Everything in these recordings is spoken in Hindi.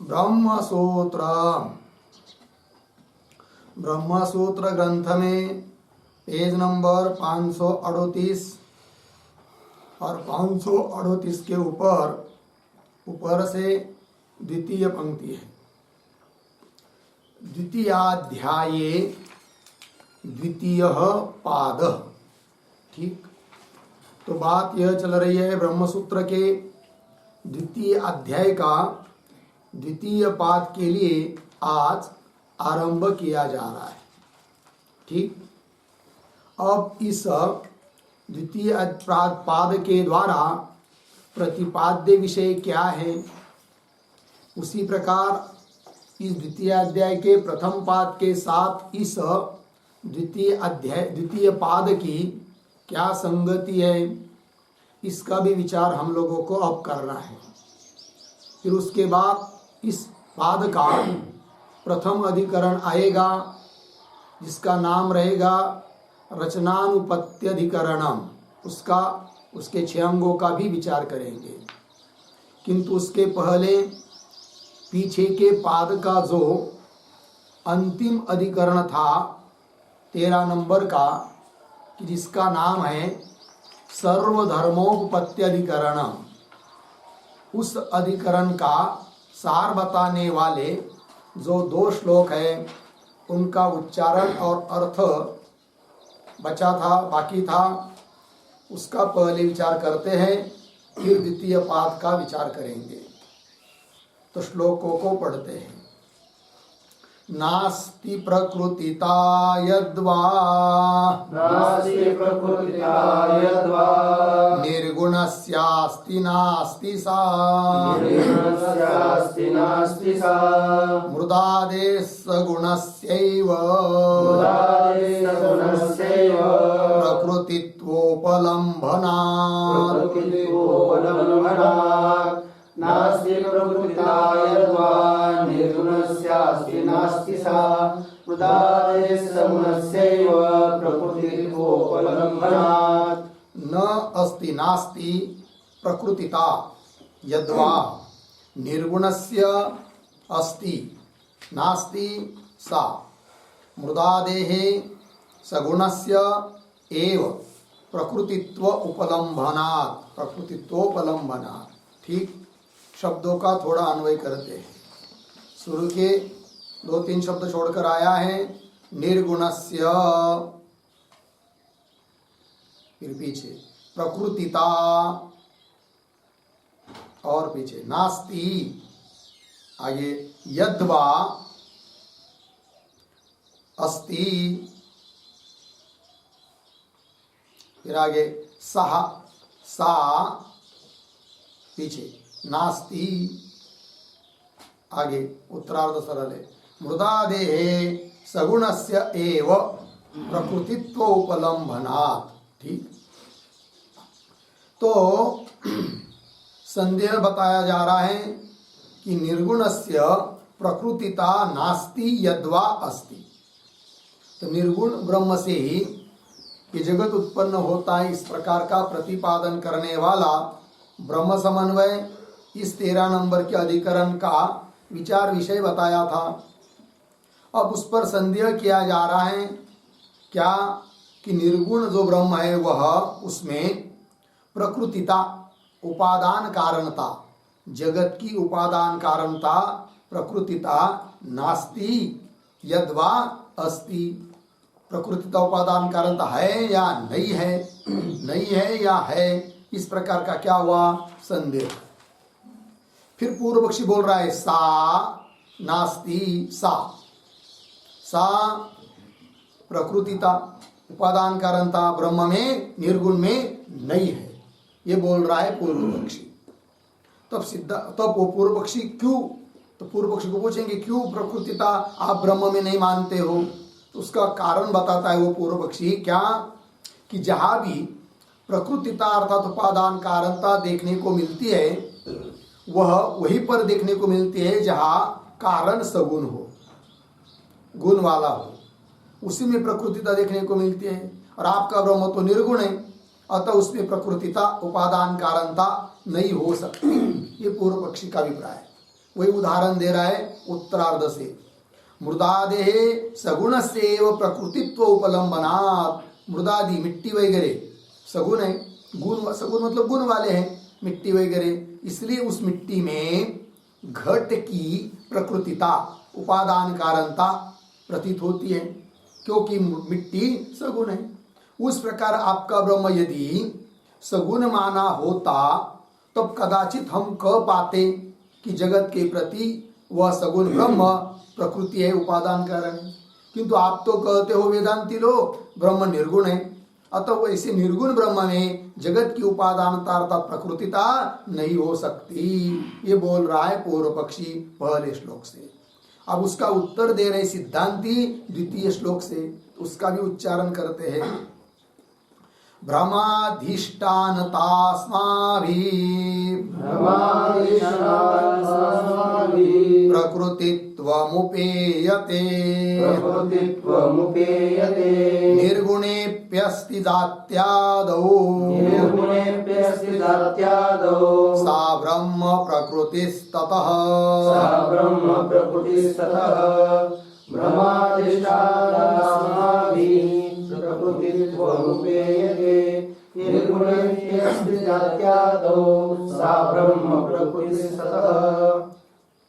ब्रह्मसूत्र ब्रह्मसूत्र ग्रंथ में पेज नंबर 538 और 538 के ऊपर से द्वितीय पंक्ति है। द्वितीयाध्याये द्वितीय पाद। ठीक, तो बात यह चल रही है ब्रह्मसूत्र के द्वितीय अध्याय का द्वितीय पाद के लिए आज आरंभ किया जा रहा है। ठीक, अब इस द्वितीय पाद के द्वारा प्रतिपाद्य विषय क्या है, उसी प्रकार इस द्वितीय अध्याय के प्रथम पाद के साथ इस द्वितीय पाद की क्या संगति है, इसका भी विचार हम लोगों को अब करना है। फिर उसके बाद इस पाद का प्रथम अधिकरण आएगा जिसका नाम रहेगा रचनानुपत्त्यधिकरणम। उसके 6 अंगों का भी विचार करेंगे, किंतु उसके पहले पीछे के पाद का जो अंतिम अधिकरण था 13 नंबर का, कि जिसका नाम है सर्वधर्मोपपत्त्यधिकरणम, उस अधिकरण का सार बताने वाले जो 2 श्लोक है उनका उच्चारण और अर्थ बाकी था, उसका पहले विचार करते हैं, फिर द्वितीय पाद का विचार करेंगे। तो श्लोकों को पढ़ते हैं। नास्ति प्रकृतिता यद्वा निर्गुणस्यास्ति नास्ति सा मृदादेश गुणस्यैव प्रकृतित्वोपलम्भनात् नास्ति प्रकृतिता यद्वा निर्गुणस्यास्ति नास्ति सा मृदादेशगुणस्यैव प्रकृतित्वोपलम्भनात्। न अस्ति नास्ति प्रकृतिता यद्वा निर्गुणस्य अस्ति नास्ति सा मृदादेहे सगुणस्य एव प्रकृतित्वोपलम्भनात्। ठीक, शब्दों का थोड़ा अन्वय करते हैं। शुरू के 2-3 शब्द छोड़कर आया है निर्गुणस्य, फिर पीछे प्रकृतिता और पीछे नास्ति, आगे यद्वा अस्ति, फिर आगे सह सा, पीछे नास्ति, आगे उत्तरार्ध सरल है मृदादेहे सगुणस्य एव प्रकृतित्वोपलम्भनात्। ठीक, तो संदेह बताया जा रहा है कि निर्गुणस्य प्रकृतिता नास्ति यद्वा अस्ति। तो निर्गुण ब्रह्म से ही कि जगत उत्पन्न होता है, इस प्रकार का प्रतिपादन करने वाला ब्रह्म समन्वय इस 13 नंबर के अधिकरण का विचार विषय बताया था। अब उस पर संदेह किया जा रहा है क्या कि निर्गुण जो ब्रह्म है वह उसमें प्रकृतिता उपादान कारणता, जगत की उपादान कारणता प्रकृतिता नास्ति यद्वा अस्ति। प्रकृतिता उपादान कारणता है या नहीं है, नहीं है या है, इस प्रकार का क्या हुआ संदेह। फिर पूर्व पक्षी बोल रहा है सा नास्ति सा प्रकृतिता उपादान कारणता ब्रह्म में निर्गुण में नहीं है, ये बोल रहा है पूर्व पक्षी। तब वो पूर्व पक्षी क्यों, तो पूर्व पक्षी को पूछेंगे क्यों प्रकृतिता आप ब्रह्म में नहीं मानते हो, तो उसका कारण बताता है वो पूर्व पक्षी क्या कि जहां भी प्रकृतिता अर्थात उपादान कारणता देखने को मिलती है वह वहीं पर देखने को मिलती है जहां कारण सगुण हो, गुण वाला हो, उसी में प्रकृतिता देखने को मिलती है। और आपका ब्रह्म तो निर्गुण है, अतः उसमें प्रकृतिता उपादान कारणता नहीं हो सकती, ये पूर्व पक्षी का अभिप्राय है। वही उदाहरण दे रहा है उत्तरार्ध से। मृदादेह सगुणस्यैव प्रकृतित्व उपलंबनात्, मृदादि मिट्टी वगैरह सगुण है, गुण सगुण मतलब गुण वाले हैं मिट्टी वगैरह, इसलिए उस मिट्टी में घट की प्रकृतिता उपादान कारणता प्रतीत होती है, क्योंकि मिट्टी सगुण है। उस प्रकार आपका ब्रह्म यदि सगुण माना होता तब कदाचित हम कह पाते कि जगत के प्रति वह सगुण ब्रह्म प्रकृति है, उपादान कारण है। किंतु आप तो कहते हो वेदांती लोग ब्रह्म निर्गुण है, अतः वैसे निर्गुण ब्रह्म में जगत की उपादानता अर्थात प्रकृतिता नहीं हो सकती। ये बोल रहा है पूर्व पक्षी पहले श्लोक से। अब उसका उत्तर दे रहे सिद्धांती द्वितीय श्लोक से, उसका भी उच्चारण करते हैं। प्रकृतित्वमुपेयते निर्गुणेऽप्यस्ति जात्यादौ सा ब्रह्म प्रकृतिस्ततः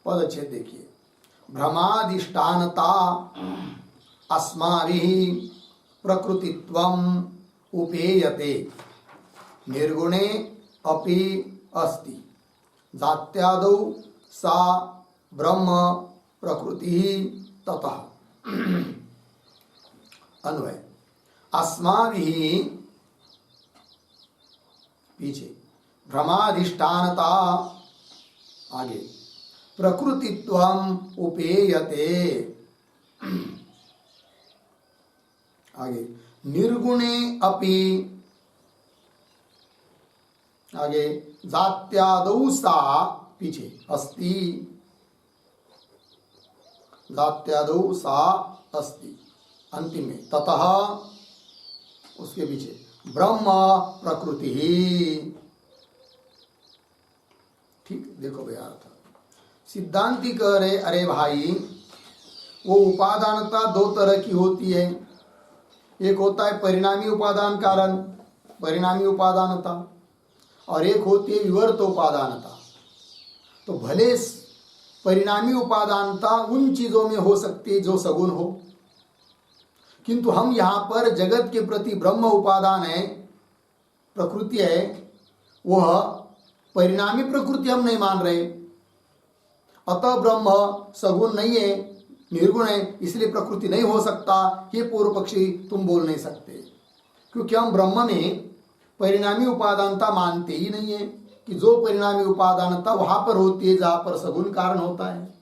पदच्छेद देखिए। भ्रमाधिष्ठानता अस्माभिः प्रकृतित्वम् उपेयते निर्गुणे अपि अस्ति जात्यादौ सा ब्रह्म प्रकृति ततः। अन्वय अस्माभिः पीछे भ्रमाधिष्ठानता आगे प्रकृतित्वम् उपेयते आगे निर्गुणे अपि आगे जात्यादौ सा पीछे अस्ति जात्यादौ सा अस्ति अंतिम में ततः उसके पीछे ब्रह्म प्रकृति ही। ठीक देखो भैया अर्थ सिद्धांती कह रहे अरे भाई वो उपादानता दो तरह की होती है, एक होता है परिणामी उपादान कारण परिणामी उपादानता और एक होती है विवर्त उपादानता। तो भले परिणामी उपादानता उन चीजों में हो सकती है जो सगुण हो, किंतु हम यहाँ पर जगत के प्रति ब्रह्म उपादान है प्रकृति है, वह परिणामी प्रकृति हम नहीं मान रहे, अतः ब्रह्म सगुण नहीं है निर्गुण है इसलिए प्रकृति नहीं हो सकता। ये पूर्व पक्षी तुम बोल नहीं सकते, क्योंकि हम ब्रह्म में परिणामी उपादानता मानते ही नहीं है कि जो परिणामी उपादानता वहां पर होती है जहां पर सगुण कारण होता है।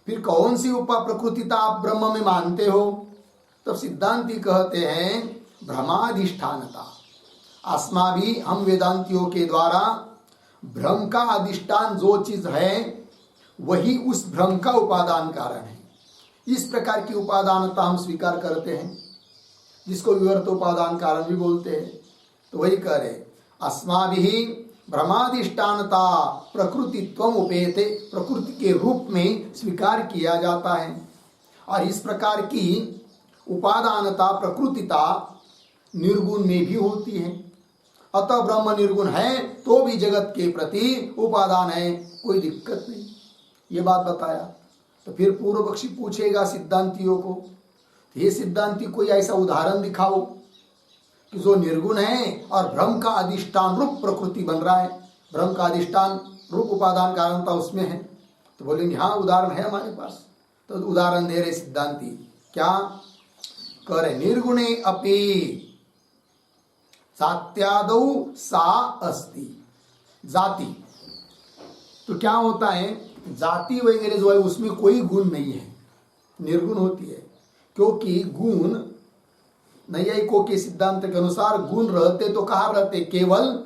फिर कौन सी उपा प्रकृतिता आप ब्रह्म में मानते हो? तब सिद्धांती कहते हैं भ्रमाधिष्ठानता। आस्मा भी हम वेदांतियों के द्वारा भ्रम का अधिष्ठान जो चीज है वही उस भ्रम का उपादान कारण है। इस प्रकार की उपादानता हम स्वीकार करते हैं, जिसको विवर्त उपादान कारण भी बोलते हैं। तो वही कह रहे अस्माभिः भ्रमाधिष्ठानता प्रकृतित्वम् उपेयते, प्रकृति के रूप में स्वीकार किया जाता है। और इस प्रकार की उपादानता प्रकृतिता निर्गुण में भी होती है। अतः ब्रह्म निर्गुण है तो भी जगत के प्रति उपादान है, कोई दिक्कत नहीं। ये बात बताया। तो फिर पूर्व पक्षी पूछेगा सिद्धांतियों को, ये सिद्धांति कोई ऐसा उदाहरण दिखाओ कि जो निर्गुण है और भ्रम का अधिष्ठान रूप प्रकृति बन रहा है, भ्रम का अधिष्ठान रूप उपादान कारणता उसमें है। तो बोलेंगे हाँ उदाहरण है हमारे पास। तो उदाहरण दे रहे सिद्धांति, क्या कह रहे? निर्गुणे अपि जात्यादौ सा अस्ति। जाति तो क्या होता है, जाति वगैरह जो है उसमें कोई गुण नहीं है, निर्गुण होती है। क्योंकि गुण नैयायिकों के सिद्धांत के अनुसार गुण रहते तो कहाँ रहते? केवल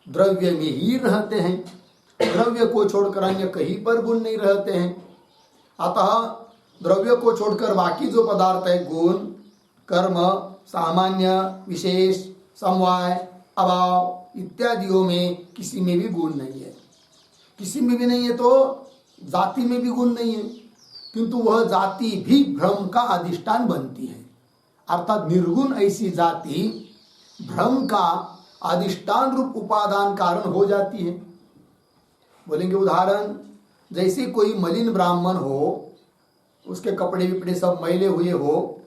द्रव्य में ही रहते हैं। द्रव्य को छोड़कर अन्य कहीं पर गुण नहीं रहते हैं। अतः द्रव्य को छोड़कर बाकी जो पदार्थ है गुण कर्म सामान्य विशेष समवाय अभाव इत्यादियों में किसी में भी गुण नहीं है। किसी में भी नहीं है तो जाति में भी गुण नहीं है, किंतु वह जाति भी भ्रम का अधिष्ठान बनती है। अर्थात निर्गुण ऐसी जाति भ्रम का अधिष्ठान रूप उपादान कारण हो जाती है। बोलेंगे उदाहरण, जैसे कोई मलिन ब्राह्मण हो, उसके कपड़े विपड़े सब मैले हुए हो,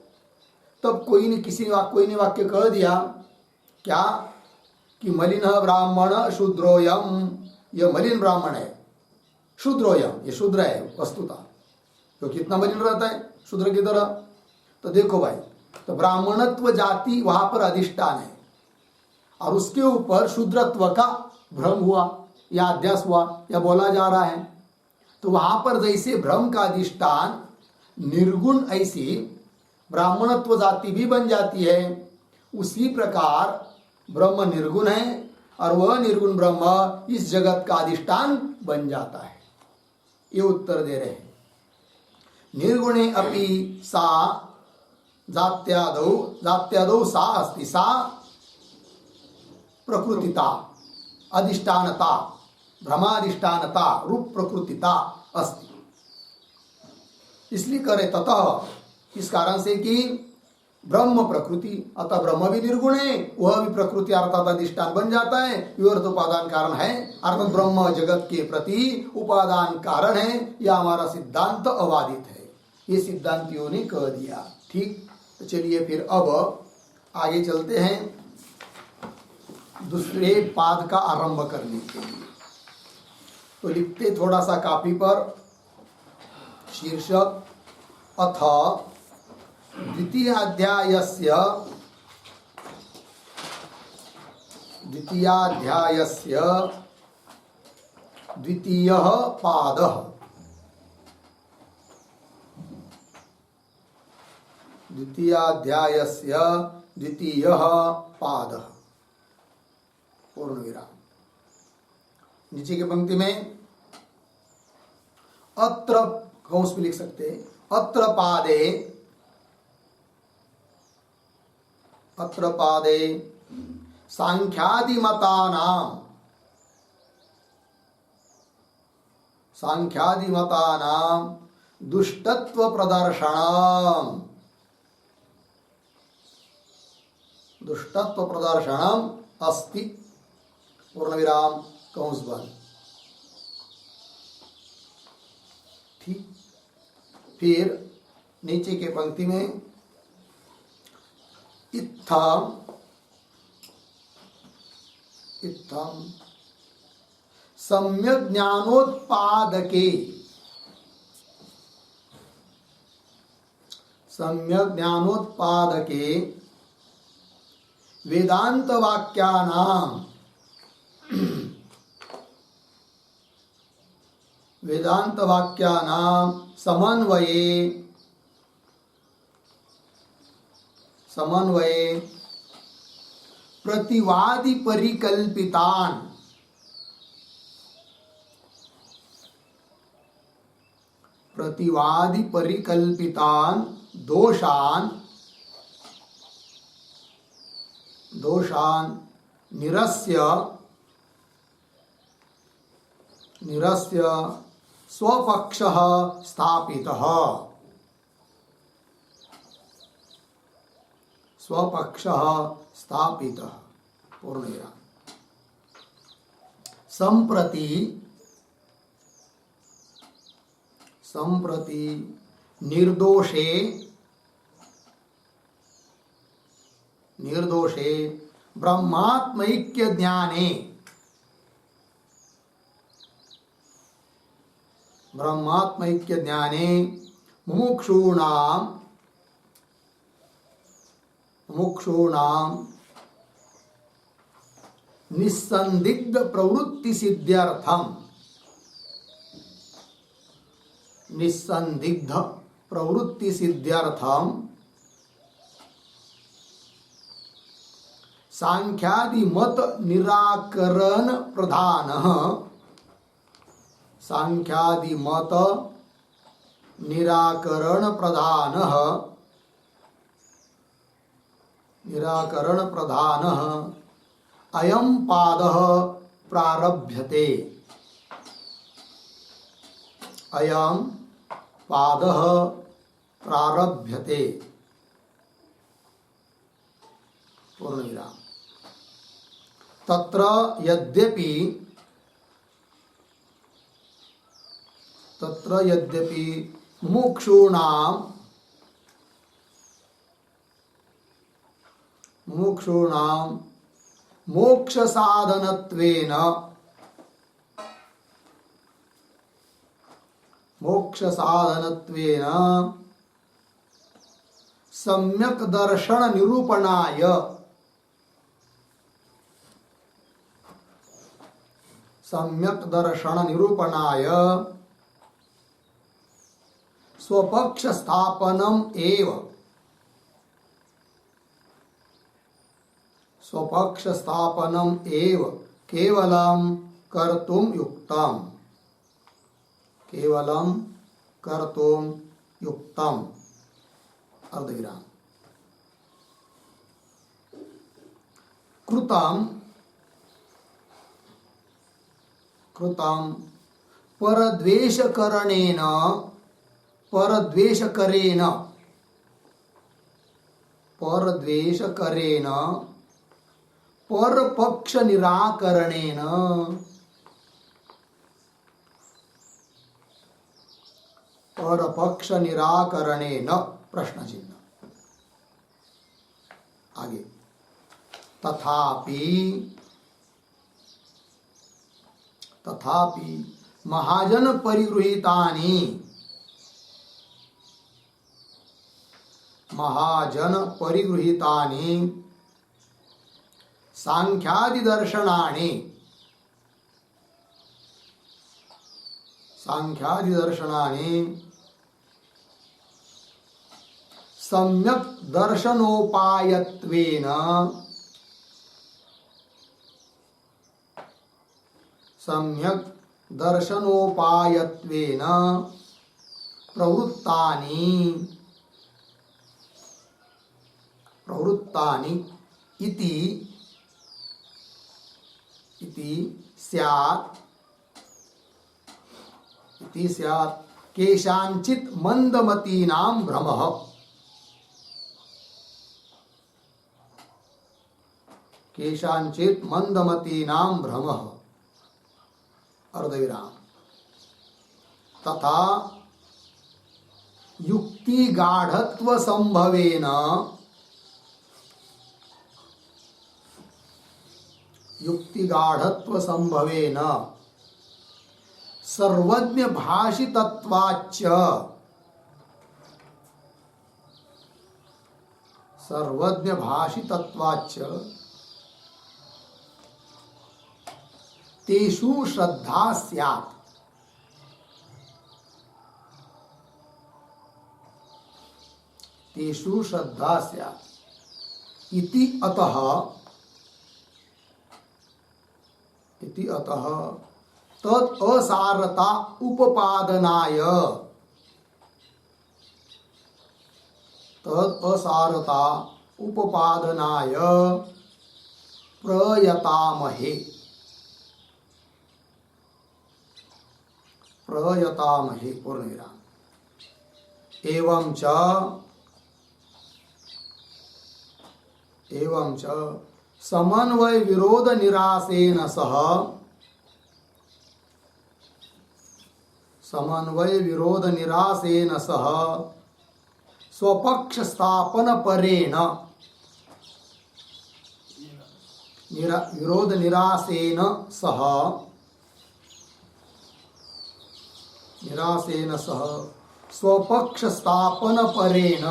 तब कोई ने वाक्य कह दिया क्या कि मलिन ब्राह्मण शूद्रोयम, यह मलिन ब्राह्मण है, शूद्रोयम, ये शूद्र है वस्तुतः, तो कितना मलिन रहता है शूद्र की तरह। तो देखो भाई, तो ब्राह्मणत्व जाति वहां पर अधिष्ठान है और उसके ऊपर शूद्रत्व का भ्रम हुआ या अध्यास हुआ या बोला जा रहा है। तो वहां पर जैसे भ्रम का अधिष्ठान निर्गुण ऐसी ब्राह्मणत्व जाति भी बन जाती है, उसी प्रकार ब्रह्म निर्गुण है और वह निर्गुण ब्रह्म इस जगत का अधिष्ठान बन जाता है। ये उत्तर दे रहे हैं। निर्गुणे अपि सा जात्यादौ सा अस्ति, सा प्रकृतिता अधिष्ठानता भ्रमाधिष्ठानता रूप प्रकृतिता अस्ति। इसलिए करे ततः, इस कारण से कि ब्रह्म प्रकृति, अतः ब्रह्म भी निर्गुण है, वह भी प्रकृति अर्थात अधिष्ठान बन जाता है, विवर्त उपादान कारण है, अर्थात ब्रह्म जगत के प्रति उपादान कारण है। यह हमारा सिद्धांत अबाधित है, ये सिद्धांतियों ने कह दिया। ठीक, तो चलिए फिर अब आगे चलते हैं दूसरे पाद का आरंभ करने के लिए। तो लिखते थोड़ा सा कापी पर, शीर्षक अथ द्वितीयाध्यायस्य द्वितीयः पादः। द्वितीयाध्यायस्य द्वितीयः पादः, पूर्ण विराम। नीचे की पंक्ति में अत्र कंस में लिख सकते हैं, अत्र पादे सांख्यादिमतानां दुष्टत्व प्रदर्शनम अस्ति, पूर्ण विराम कंस बंद। ठीक, फिर नीचे के पंक्ति में इत्थम सम्यक ज्ञानोत्पादके वेदांत वाक्यानां समन्वये प्रतिवादी परिकल्पितान दोषान निरस्य स्वपक्षः स्थापितः, पूर्ण विराम। संप्रति निर्दोषे ब्रह्मात्मैक्य ज्ञाने मुमुक्षूणां निस्संदिग्ध प्रवृत्ति सिद्ध्यर्थम सांख्यादि मत निराकरण प्रधानः अयं पादः प्रारभ्यते। अयं पादः प्रारभ्यते पूर्णविराम। तत्र यद्यपि मुमुक्षूणां मोक्षसाधनत्वेन सम्यक् दर्शन निरूपणाय स्वपक्ष स्थापनम एव केवलं कर्तुं युक्तम् अर्धविराम। कृतं परद्वेषकरेण परपक्ष निराकरणेन प्रश्न चिन्ह आगे। तथापि महाजन परिगृहीतानि सांख्यादि दर्शनानि सम्यक् दर्शनोपायत्वेन प्रवृत्तानि इति स्यात् केषाञ्चित् मंदमतीनां भ्रमः। अर्धविराम। तथा युक्तिगाढत्व संभवेन सर्वज्ञ भाषितत्वाच्च तेषु श्रद्धा स्यात्। इति अतः तत् असारता उपादनाय प्रयतामहे पूर्णविराम। एवं च समन्वय विरोध निरासेन सह स्वपक्ष स्थापन परेण विरोध निरासेन सह स्वपक्ष स्थापन परेण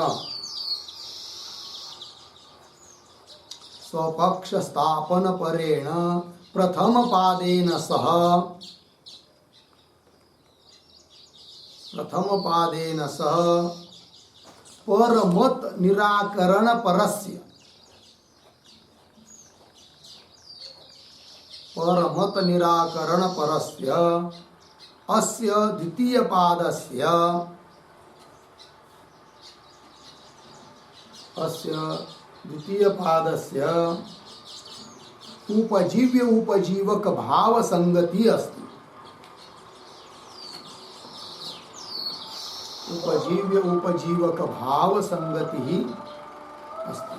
प्रथम पादेन सह परमत निराकरण परस्य अस्य द्वितीय पादस्य उपजीव्य उपजीवक भाव संगति अस्ति। उपजीव्य उपजीवक भाव संगति ही अस्ति।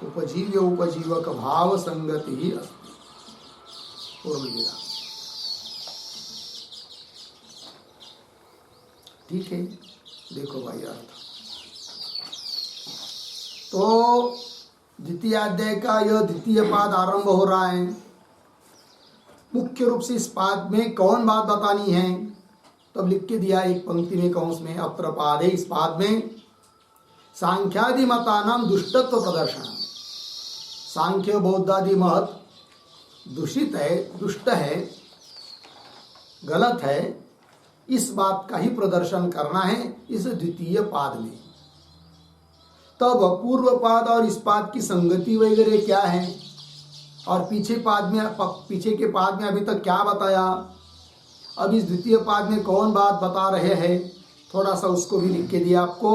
उपजीव्य उपजीवक भाव संगति ही अस्ति। पूर्वविदा। ठीक है, देखो भाई अर्थ। तो द्वितीय अध्याय का यह द्वितीय पाद आरंभ हो रहा है। मुख्य रूप से इस पाद में कौन बात बतानी है, तब लिख के दिया एक पंक्ति में कंस में, अत्र पादे, इस पाद में सांख्यादि मतानाम दुष्टत्व प्रदर्शन। सांख्य बौद्धादि मत दूषित है, दुष्ट है, गलत है, इस बात का ही प्रदर्शन करना है इस द्वितीय पाद में। तब पूर्व पाद और इस पाद की संगति वगैरह क्या है, और पीछे के पाद में अभी तक क्या बताया, अब इस द्वितीय पाद में कौन बात बता रहे हैं, थोड़ा सा उसको भी लिख के दिया आपको।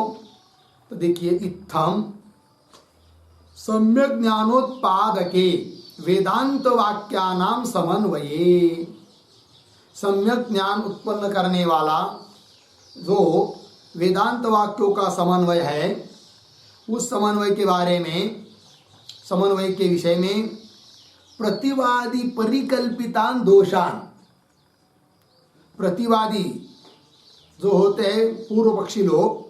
तो देखिए, इत्थम सम्यक ज्ञानोत्पादके वेदांत वाक्यानाम समन्वये। सम्यक ज्ञान उत्पन्न करने वाला जो वेदांत वाक्यों का समन्वय है, उस समन्वय के बारे में, समन्वय के विषय में प्रतिवादी परिकल्पितान दोषान, प्रतिवादी जो होते हैं पूर्व पक्षी लोग,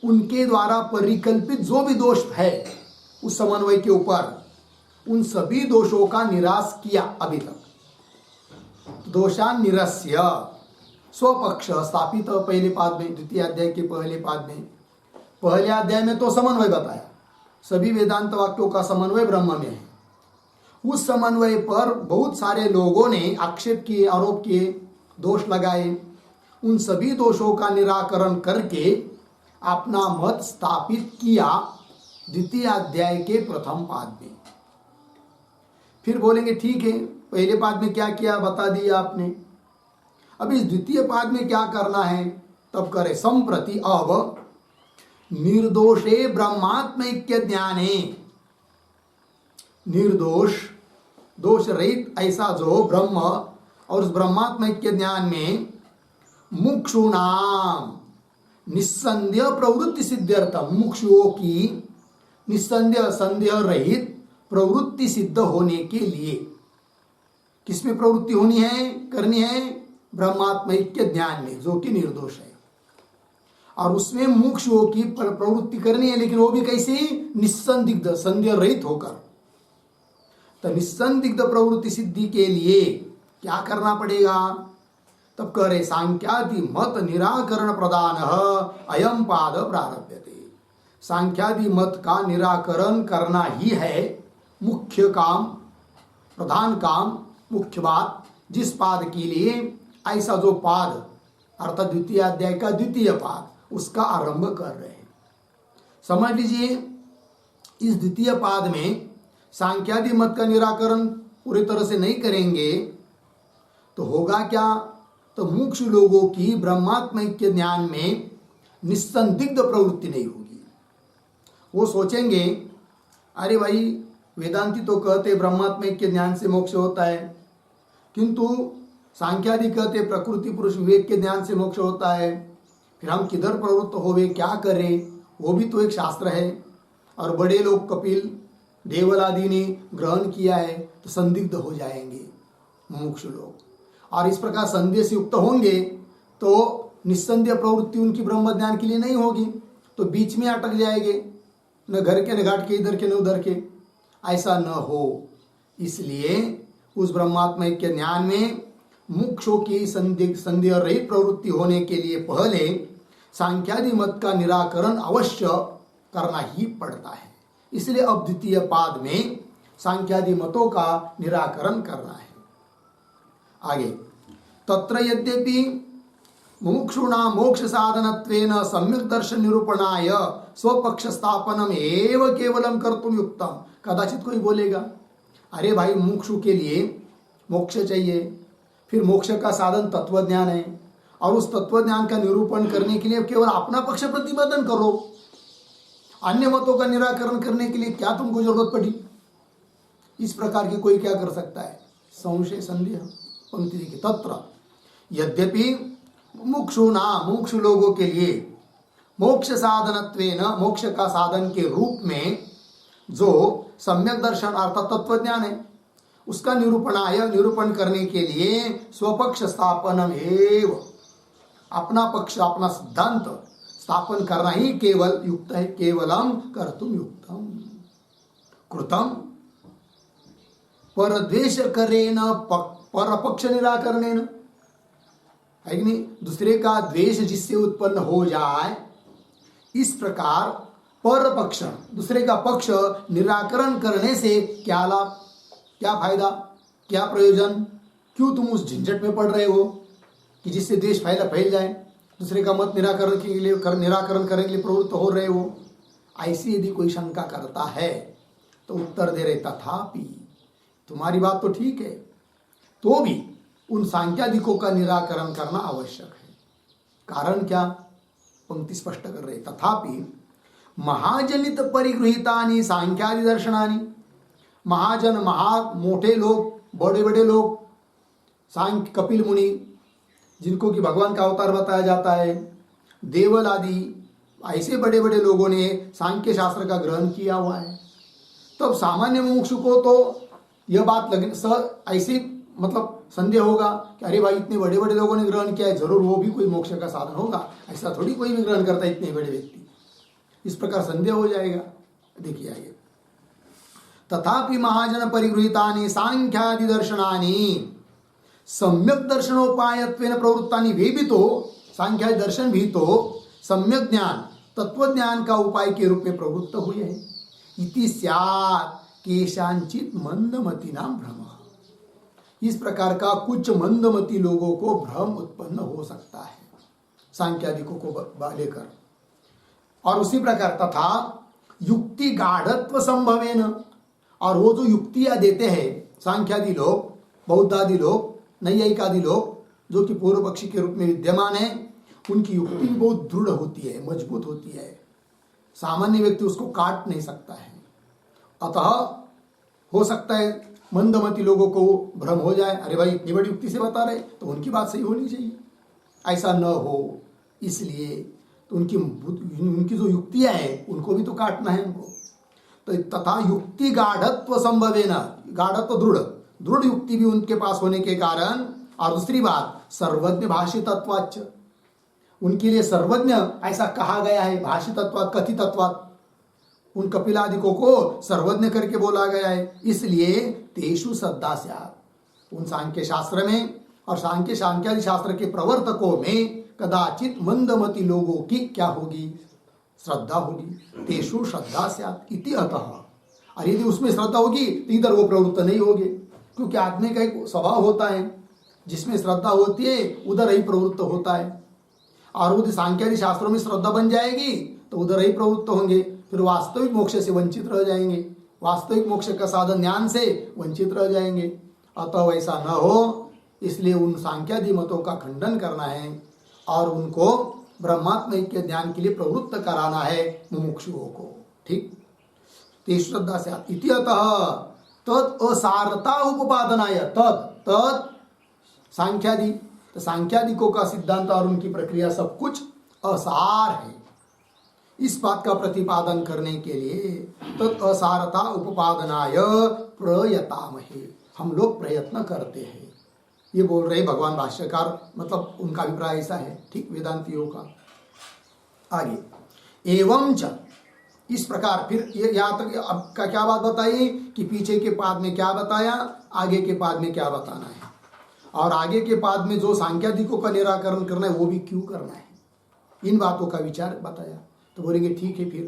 उनके द्वारा परिकल्पित जो भी दोष है उस समन्वय के ऊपर, उन सभी दोषों का निराश किया अभी तक। दोषान निरस्य स्वपक्ष स्थापित पहले पाद में, द्वितीय अध्याय के पहले पाद में। पहले अध्याय में तो समन्वय बताया, सभी वेदांत वाक्यों का समन्वय ब्रह्म में है। उस समन्वय पर बहुत सारे लोगों ने आक्षेप किए, आरोप किए, दोष लगाए। उन सभी दोषों का निराकरण करके अपना मत स्थापित किया द्वितीय अध्याय के प्रथम पाद में। फिर बोलेंगे ठीक है, पहले पाद में क्या किया बता दिया आपने, अब इस द्वितीय पाद में क्या करना है, तब करे। संप्रति अब निर्दोषे ब्रह्मात्मैक्य ज्ञाने, निर्दोष दोष रहित ऐसा जो ब्रह्म और उस ब्रह्मात्मैक्य ज्ञान में मुक्षुणाम निस्संदेह प्रवृत्ति सिद्ध्यर्थम, मुक्षुओं की निस्संदेह संदेह रहित प्रवृत्ति सिद्ध होने के लिए, किसमें प्रवृत्ति होनी है, करनी है, ब्रह्मात्मैक्य ज्ञान में जो कि निर्दोष है। और उसमें मुक्षुओं की प्रवृत्ति करनी है, लेकिन वो भी कैसे, निस्संदिग्ध संदेह रहित होकर। तो निस्संदिग्ध प्रवृत्ति सिद्धि के लिए क्या करना पड़ेगा, तब कह रहे सांख्यादि मत निराकरण प्रदान अयम पाद प्रारभ्यते। सांख्यादि मत का निराकरण करना ही है मुख्य काम, प्रधान काम, मुख्य बात, जिस पाद के लिए ऐसा जो पाद अर्थात द्वितीय अध्याय का द्वितीय पाद, उसका आरंभ कर रहे हैं। समझ लीजिए, इस द्वितीय पाद में सांख्यादि मत का निराकरण पूरी तरह से नहीं करेंगे तो होगा क्या, तो मुक्षु लोगों की ब्रह्मात्मैक्य ज्ञान में निस्संदिग्ध प्रवृत्ति नहीं होगी। वो सोचेंगे अरे भाई वेदांती तो कहते ब्रह्मात्मैक्य ज्ञान से मोक्ष होता है, किंतु सांख्यादि कहते प्रकृति पुरुष विवेक के ज्ञान से मोक्ष होता है, फिर हम किधर प्रवृत्त होवे, क्या करें, वो भी तो एक शास्त्र है। और बड़े लोग कपिल देवल आदि ने ग्रहण किया है, तो संदिग्ध हो जाएंगे मुमुक्षु लोग, और इस प्रकार संदेह से युक्त होंगे तो निस्संदेह प्रवृत्ति उनकी ब्रह्म ज्ञान के लिए नहीं होगी, तो बीच में अटक जाएंगे, न घर के न घाट के, इधर के न उधर के। ऐसा न हो, इसलिए उस ब्रह्मात्मैक्य ज्ञान में मुक्षों की संदेह रहित प्रवृत्ति होने के लिए पहले सांख्यादि मत का निराकरण अवश्य करना ही पड़ता है। इसलिए अब द्वितीय पाद में सांख्यादि मतों का निराकरण करना है। आगे, तत्र यद्यपि मुमुक्षुणा मोक्ष साधनत्वेन सम्यक दर्शन निरूपणाय स्वपक्ष स्थापनम एव केवलम कर्तुम युक्तम। कदाचित कोई बोलेगा अरे भाई मुमुक्षु के लिए मोक्ष चाहिए, फिर मोक्ष का साधन तत्वज्ञान है, और उस तत्वज्ञान का निरूपण करने के लिए केवल अपना पक्ष प्रतिपादन करो, अन्य मतों का निराकरण करने के लिए क्या तुमको जरूरत पड़ी। इस प्रकार की कोई क्या कर सकता है, संशय संदेह। पंक्ति देखिए, तत्र यद्यपि मुमुक्षु लोगों के लिए मोक्ष साधनत्वेन, मोक्ष का साधन के रूप में जो सम्यक दर्शन अर्थात तत्व ज्ञान है, उसका निरूपण करने के लिए स्वपक्ष स्थापनम एव, अपना पक्ष अपना सिद्धांत स्थापन करना ही केवल युक्त है। केवलम कर्तुम युक्तम कृतम परद्वेष करेन परपक्ष निराकरणेन, है कि नहीं, दूसरे का द्वेष जिससे उत्पन्न हो जाए, इस प्रकार पर पक्ष दूसरे का पक्ष निराकरण करने से क्या लाभ, क्या फायदा, क्या प्रयोजन, क्यों तुम उस झंझट में पड़ रहे हो कि जिससे द्वेष फैल जाए, दूसरे का मत निराकरण करने के लिए प्रवृत्त हो रहे हो। ऐसी यदि कोई शंका करता है तो उत्तर दे रहे तथापि, तुम्हारी बात तो ठीक है, तो भी उन सांख्यादिकों का निराकरण करना आवश्यक है। कारण क्या, पंक्ति स्पष्ट कर रहे, तथापि महाजनित परिगृहितानि सांख्यादि दर्शनानि, महाजन मोटे लोग, बड़े बड़े लोग, सांख्य कपिल मुनि जिनको कि भगवान का अवतार बताया जाता है, देवल आदि ऐसे बड़े बड़े लोगों ने सांख्य शास्त्र का ग्रहण किया हुआ है। तो अब सामान्य मुमुक्षु को तो यह बात ऐसे मतलब संदेह होगा कि अरे भाई इतने बड़े बड़े लोगों ने ग्रहण किया है, जरूर वो भी कोई मोक्ष का साधन होगा, ऐसा थोड़ी कोई भी ग्रहण करता है इतने बड़े व्यक्ति, इस प्रकार संदेह हो जाएगा। देखिए आगे, तथापि महाजन परिगृहीतानि सांख्यादि दर्शनानि सम्यक दर्शनोपायत्वेन प्रवृत्तानि, वे भी तो सांख्यादि दर्शन भी तो सम्यक ज्ञान तत्व ज्ञान का उपाय के रूप में प्रवृत्त हुए हैं। इति स्यात् केशांचित मंदमती नाम भ्रम, इस प्रकार का कुछ मंदमती लोगों को भ्रम उत्पन्न हो सकता है सांख्यादिकों को लेकर। और उसी प्रकार तथा युक्ति गाढ़त्व संभवेन, और वो जो युक्तियां देते हैं सांख्यादि लोग, बौद्धादि लोग, नैयायिकादि लोग, जो कि पूर्व पक्षी के रूप में विद्यमान है, उनकी युक्ति भी बहुत दृढ़ होती है, मजबूत होती है, सामान्य व्यक्ति उसको काट नहीं सकता है। अतः हो सकता है मंदमती लोगों को भ्रम हो जाए, अरे भाई इतनी बड़ी युक्ति से बता रहे तो उनकी बात सही होनी चाहिए, ऐसा न हो, इसलिए तो उनकी जो युक्तियां हैं उनको भी तो काटना है उनको। तो तथा युक्ति गाढ़त्व संभवेन, गाढ़त्व दृढ़ युक्ति भी उनके पास होने के कारण, और दूसरी बात सर्वज्ञ भाषितत्वाच्च, उनके लिए सर्वज्ञ ऐसा कहा गया है, भाषितत्वात् कथितत्वात्, उन कपिलादिकों को सर्वज्ञ करके बोला गया है, इसलिए तेषु श्रद्धा स्यात्, उन सांख्य शास्त्र में और सांख्यादि शास्त्र के प्रवर्तकों में कदाचित मंदमती लोगों की क्या होगी, श्रद्धा होगी। तेषु श्रद्धा स्यात् इति अतः, और यदि उसमें श्रद्धा होगी तो इधर वो प्रवृत्त नहीं होगे, क्योंकि आदमी का एक स्वभाव होता है, जिसमें श्रद्धा होती है उधर ही प्रवृत्त होता है। और यदि सांख्यादि शास्त्रों में श्रद्धा बन जाएगी तो उधर ही प्रवृत्त होंगे, फिर वास्तविक मोक्ष से वंचित रह जाएंगे, वास्तविक मोक्ष का साधन ज्ञान से वंचित रह जाएंगे। अतः वैसा न हो, इसलिए उन सांख्यादि मतों का खंडन करना है और उनको ब्रह्मात्म के ज्ञान के लिए प्रवृत्त कराना है मुमुक्षुओं को। ठीक, तेषु श्रद्धा स्यात् इति अतः तद असारता उपादनाय, तद सांख्यादि, तो सांख्यादिकों का सिद्धांत और उनकी प्रक्रिया सब कुछ असार है, इस बात का प्रतिपादन करने के लिए तद असारता उपादनाय प्रयतामहे, हम लोग प्रयत्न करते हैं। ये बोल रहे भगवान भाष्यकार, मतलब उनका अभिप्राय ऐसा है, ठीक, वेदांतियों का। आगे, एवं च, इस प्रकार फिर यहाँ तक अब का क्या बात बताई कि पीछे के पाद में क्या बताया, आगे के पाद में क्या बताना है, और आगे के पाद में जो सांख्यादिकों का निराकरण करना है वो भी क्यों करना है, इन बातों का विचार बताया। तो बोलेंगे ठीक है,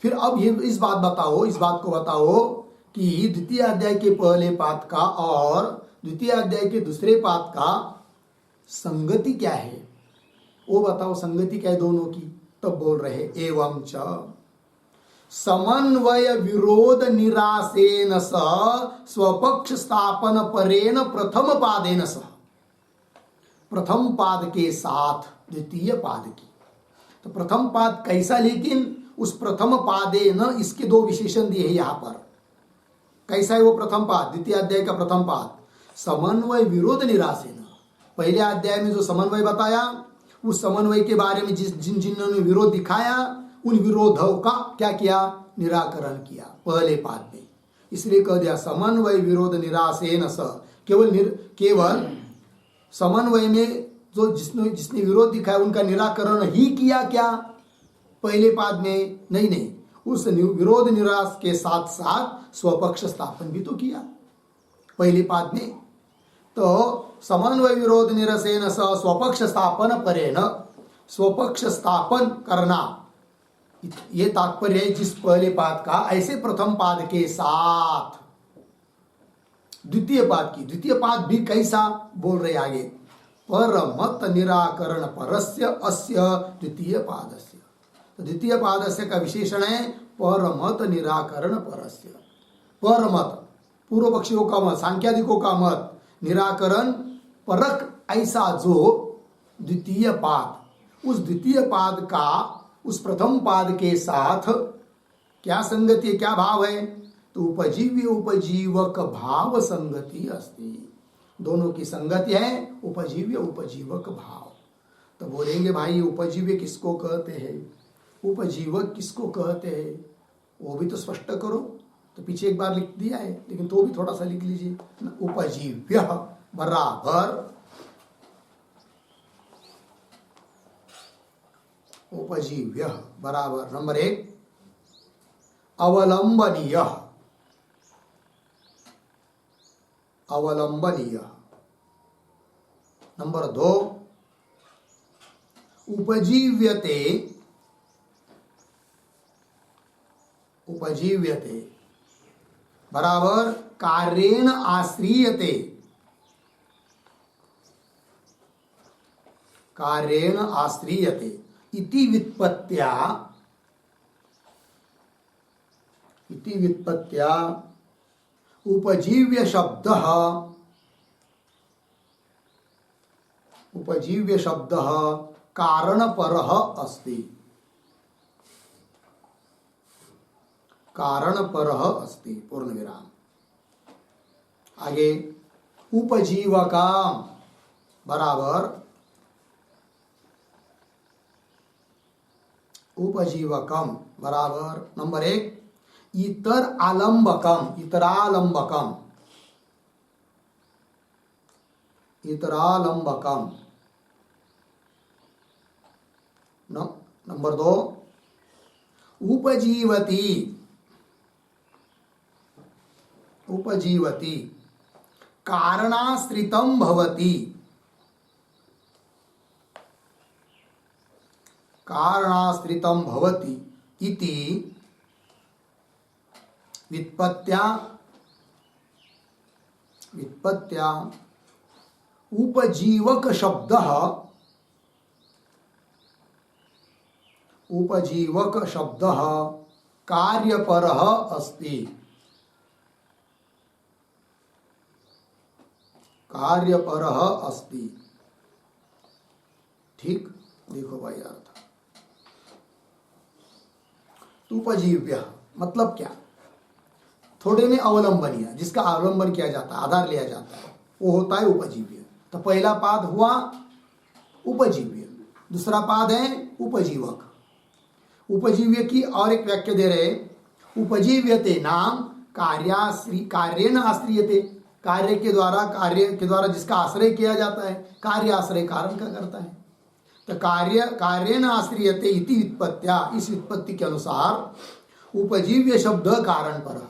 फिर अब ये इस बात को बताओ कि द्वितीय अध्याय के पहले पाद का और द्वितीय अध्याय के दूसरे पाद का संगति क्या है, वो बताओ, संगति क्या है दोनों की। तब बोल रहे एवं च समन्वय विरोध निरासेन स स्वपक्ष स्थापन परेण प्रथम पादेन सह, प्रथम पाद के साथ द्वितीय पाद की। तो प्रथम पाद कैसा, लेकिन उस प्रथम पादे न, इसके दो विशेषण दिए हैं यहां पर। कैसा है वो प्रथम पाद, द्वितीय अध्याय का प्रथम पाद, समन्वय विरोध निरासेन, पहले अध्याय में जो समन्वय बताया उस समन्वय के बारे में जिन्होंने विरोध दिखाया उन विरोधों का क्या किया, निराकरण किया पहले पाद में। इसलिए कह दिया समन्वय विरोध निरासेन स, केवल समन्वय में जो जिसने विरोध दिखाया उनका निराकरण ही किया क्या पहले पाद में, नहीं, उस विरोध निराश के साथ साथ स्वपक्ष स्थापन भी तो किया पहले पाद में। तो समन्वय विरोध निरसेन स स्वपक्ष स्थापन परेन, स्वपक्ष स्थापन करना ये तात्पर्य है जिस पहले पाद का, ऐसे प्रथम पाद के साथ द्वितीय पाद की, द्वितीय पाद भी कैसा बोल रहे आगे, परमत निराकरण परस्य अस्य द्वितीय पादस्य। तो द्वितीय पादस्य का विशेषण है परमत निराकरण परस्य। परमत पूर्व पक्षियों का मत, सांख्यादिकों का मत, निराकरण परक ऐसा जो द्वितीय पाद, उस द्वितीय पाद का उस प्रथम पाद के साथ क्या संगति है, क्या भाव है, तो उपजीव्य उपजीवक भाव संगति अस्ति, दोनों की संगति है उपजीव्य उपजीवक भाव। तो बोलेंगे भाई उपजीव्य किसको कहते हैं, उपजीवक किसको कहते हैं, वो भी तो स्पष्ट करो। तो पीछे एक बार लिख दिया है लेकिन तो भी थोड़ा सा लिख लीजिए, उपजीव्य बराबर उपजीव्य बराबर नंबर 1 अवलंबनीय, अवलंबनीय। नंबर 2 उपजीव्यते, उपजीव्यते बराबर कार्येण आश्रियते, कार्येण आश्रियते इति व्युत्पत्त्या, इति व्युत्पत्त्या उपजीव्य शब्दः, उपजीव्य शब्दः कारणपरः अस्ति, कारणपरः अस्ति पूर्ण विराम। आगे उपजीवकम बराबर उपजीवकम बराबर नंबर 1 इतर आलंबकम, इतरालंबकम, इतरालंबकम। नंबर 2 उपजीवती, उपजीवती कारणाश्रितं भवति, कारणाश्रितं भवति इति व्युत्पत्त्या, व्युत्पत्त्या उपजीवक शब्दः, उपजीवक शब्दः कार्यपरः अस्ति, कार्यपरः अस्ति। ठीक, देखो भाई अर्थ। उपजीव्य मतलब क्या, थोड़े में अवलंबनीय, जिसका अवलंबन किया जाता है, आधार लिया जाता है, वो होता है उपजीव्य। तो पहला पाद हुआ उपजीव्य, दूसरा पाद है उपजीवक। उपजीव्य की और एक व्याख्या दे रहे, उपजीव्यते नाम कार्याश्री, कार्येण आश्रियते, कार्य के द्वारा, कार्य के द्वारा जिसका आश्रय किया जाता है, कार्य आश्रय कारण का करता है। तो कार्य कार्येण आश्रियते इति व्युत्पत्त्या, इस व्युत्पत्ति के अनुसार उपजीव्य शब्द कारण परः,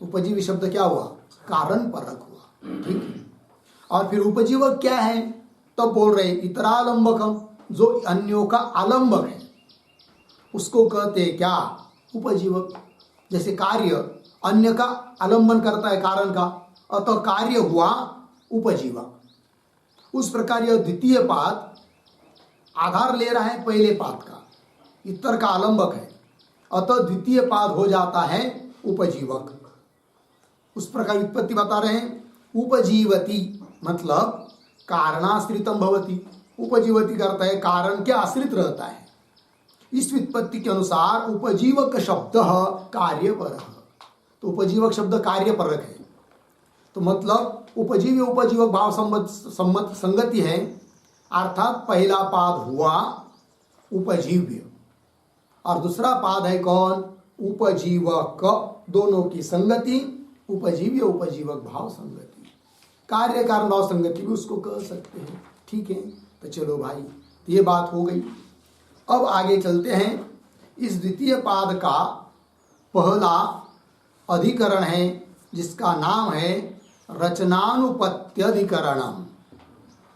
उपजीव्य शब्द क्या हुआ, कारण परक हुआ। ठीक है, और फिर उपजीवक क्या है, तो बोल रहे इतरालंबकम, जो अन्यों का आलंबक है उसको कहते हैं क्या, उपजीवक। जैसे कार्य अन्य का आलंबन करता है कारण का, अतः कार्य हुआ उपजीवक। उस प्रकार यह द्वितीय पाद आधार ले रहा है पहले पाद का, इतर का आलंबक है, अतः द्वितीय पाद हो जाता है उपजीवक। उस प्रकार व्युत्पत्ति बता रहे हैं। उपजीवती मतलब कारणाश्रितम भवति, उपजीवती करता है कारण के आश्रित रहता है। इस व्युत्पत्ति के अनुसार उपजीवक शब्द कार्यपरः, तो उपजीवक शब्द कार्यपरक है। तो मतलब उपजीव्य उपजीवक भाव सम्मत संगति है, अर्थात पहला पाद हुआ उपजीव्य और दूसरा पाद है कौन? उपजीवक। दोनों की संगति, उपजीव्य उपजीवक भाव संगति, कार्य कारण भाव संगति भी उसको कह सकते हैं। ठीक है, तो चलो भाई, ये बात हो गई। अब आगे चलते हैं। इस द्वितीय पाद का पहला अधिकरण है जिसका नाम है रचनानुपत्त्यधिकरणम।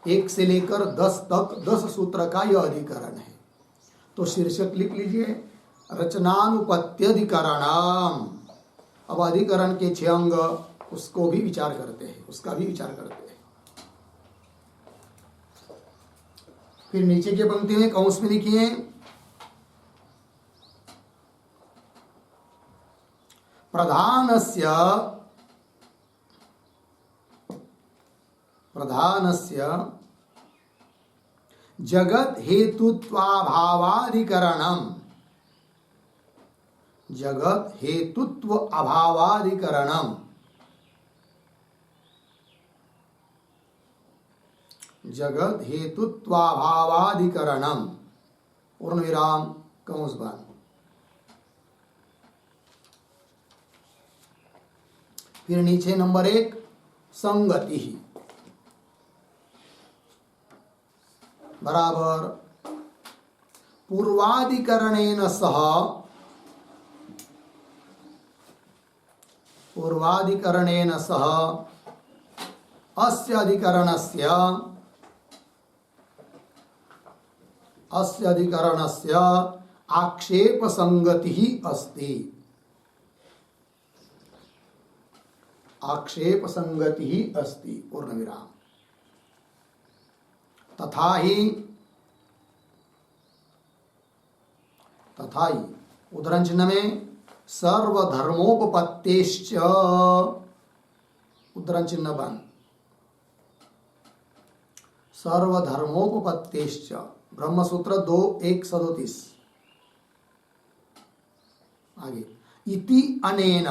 1 से लेकर 10 तक 10 सूत्र का यह अधिकरण है। तो शीर्षक लिख लीजिए, रचनानुपत्त्यधिकरणम। अब अधिकरण के 6 अंग उसको भी विचार करते हैं, उसका भी विचार करते हैं। फिर नीचे के पंक्ति में कंस में लिखिए, प्रधानस्य जगत हेतुत्वाभावाधिकरणम। जगत हेतुत्व अभावाधिकरणम। जगत हेतुत्वाभावाधिकरणम पूर्ण विराम कंस बंद। फिर नीचे नंबर 1 संगति बराबर पूर्वाधिकरणेन सह अस्य अधिकरणस्य आक्षेप संगति ही अस्ति। आक्षेप संगति ही अस्ति पूर्ण विराम। तथा ही उद्धरण चिन्ह में सर्वधर्मोपपत्तेश्च, उद्धरण चिन्ह बंद, सर्वधर्मोपपत्तेश्च ब्रह्मसूत्र 2:1-37। आगे इति अनेन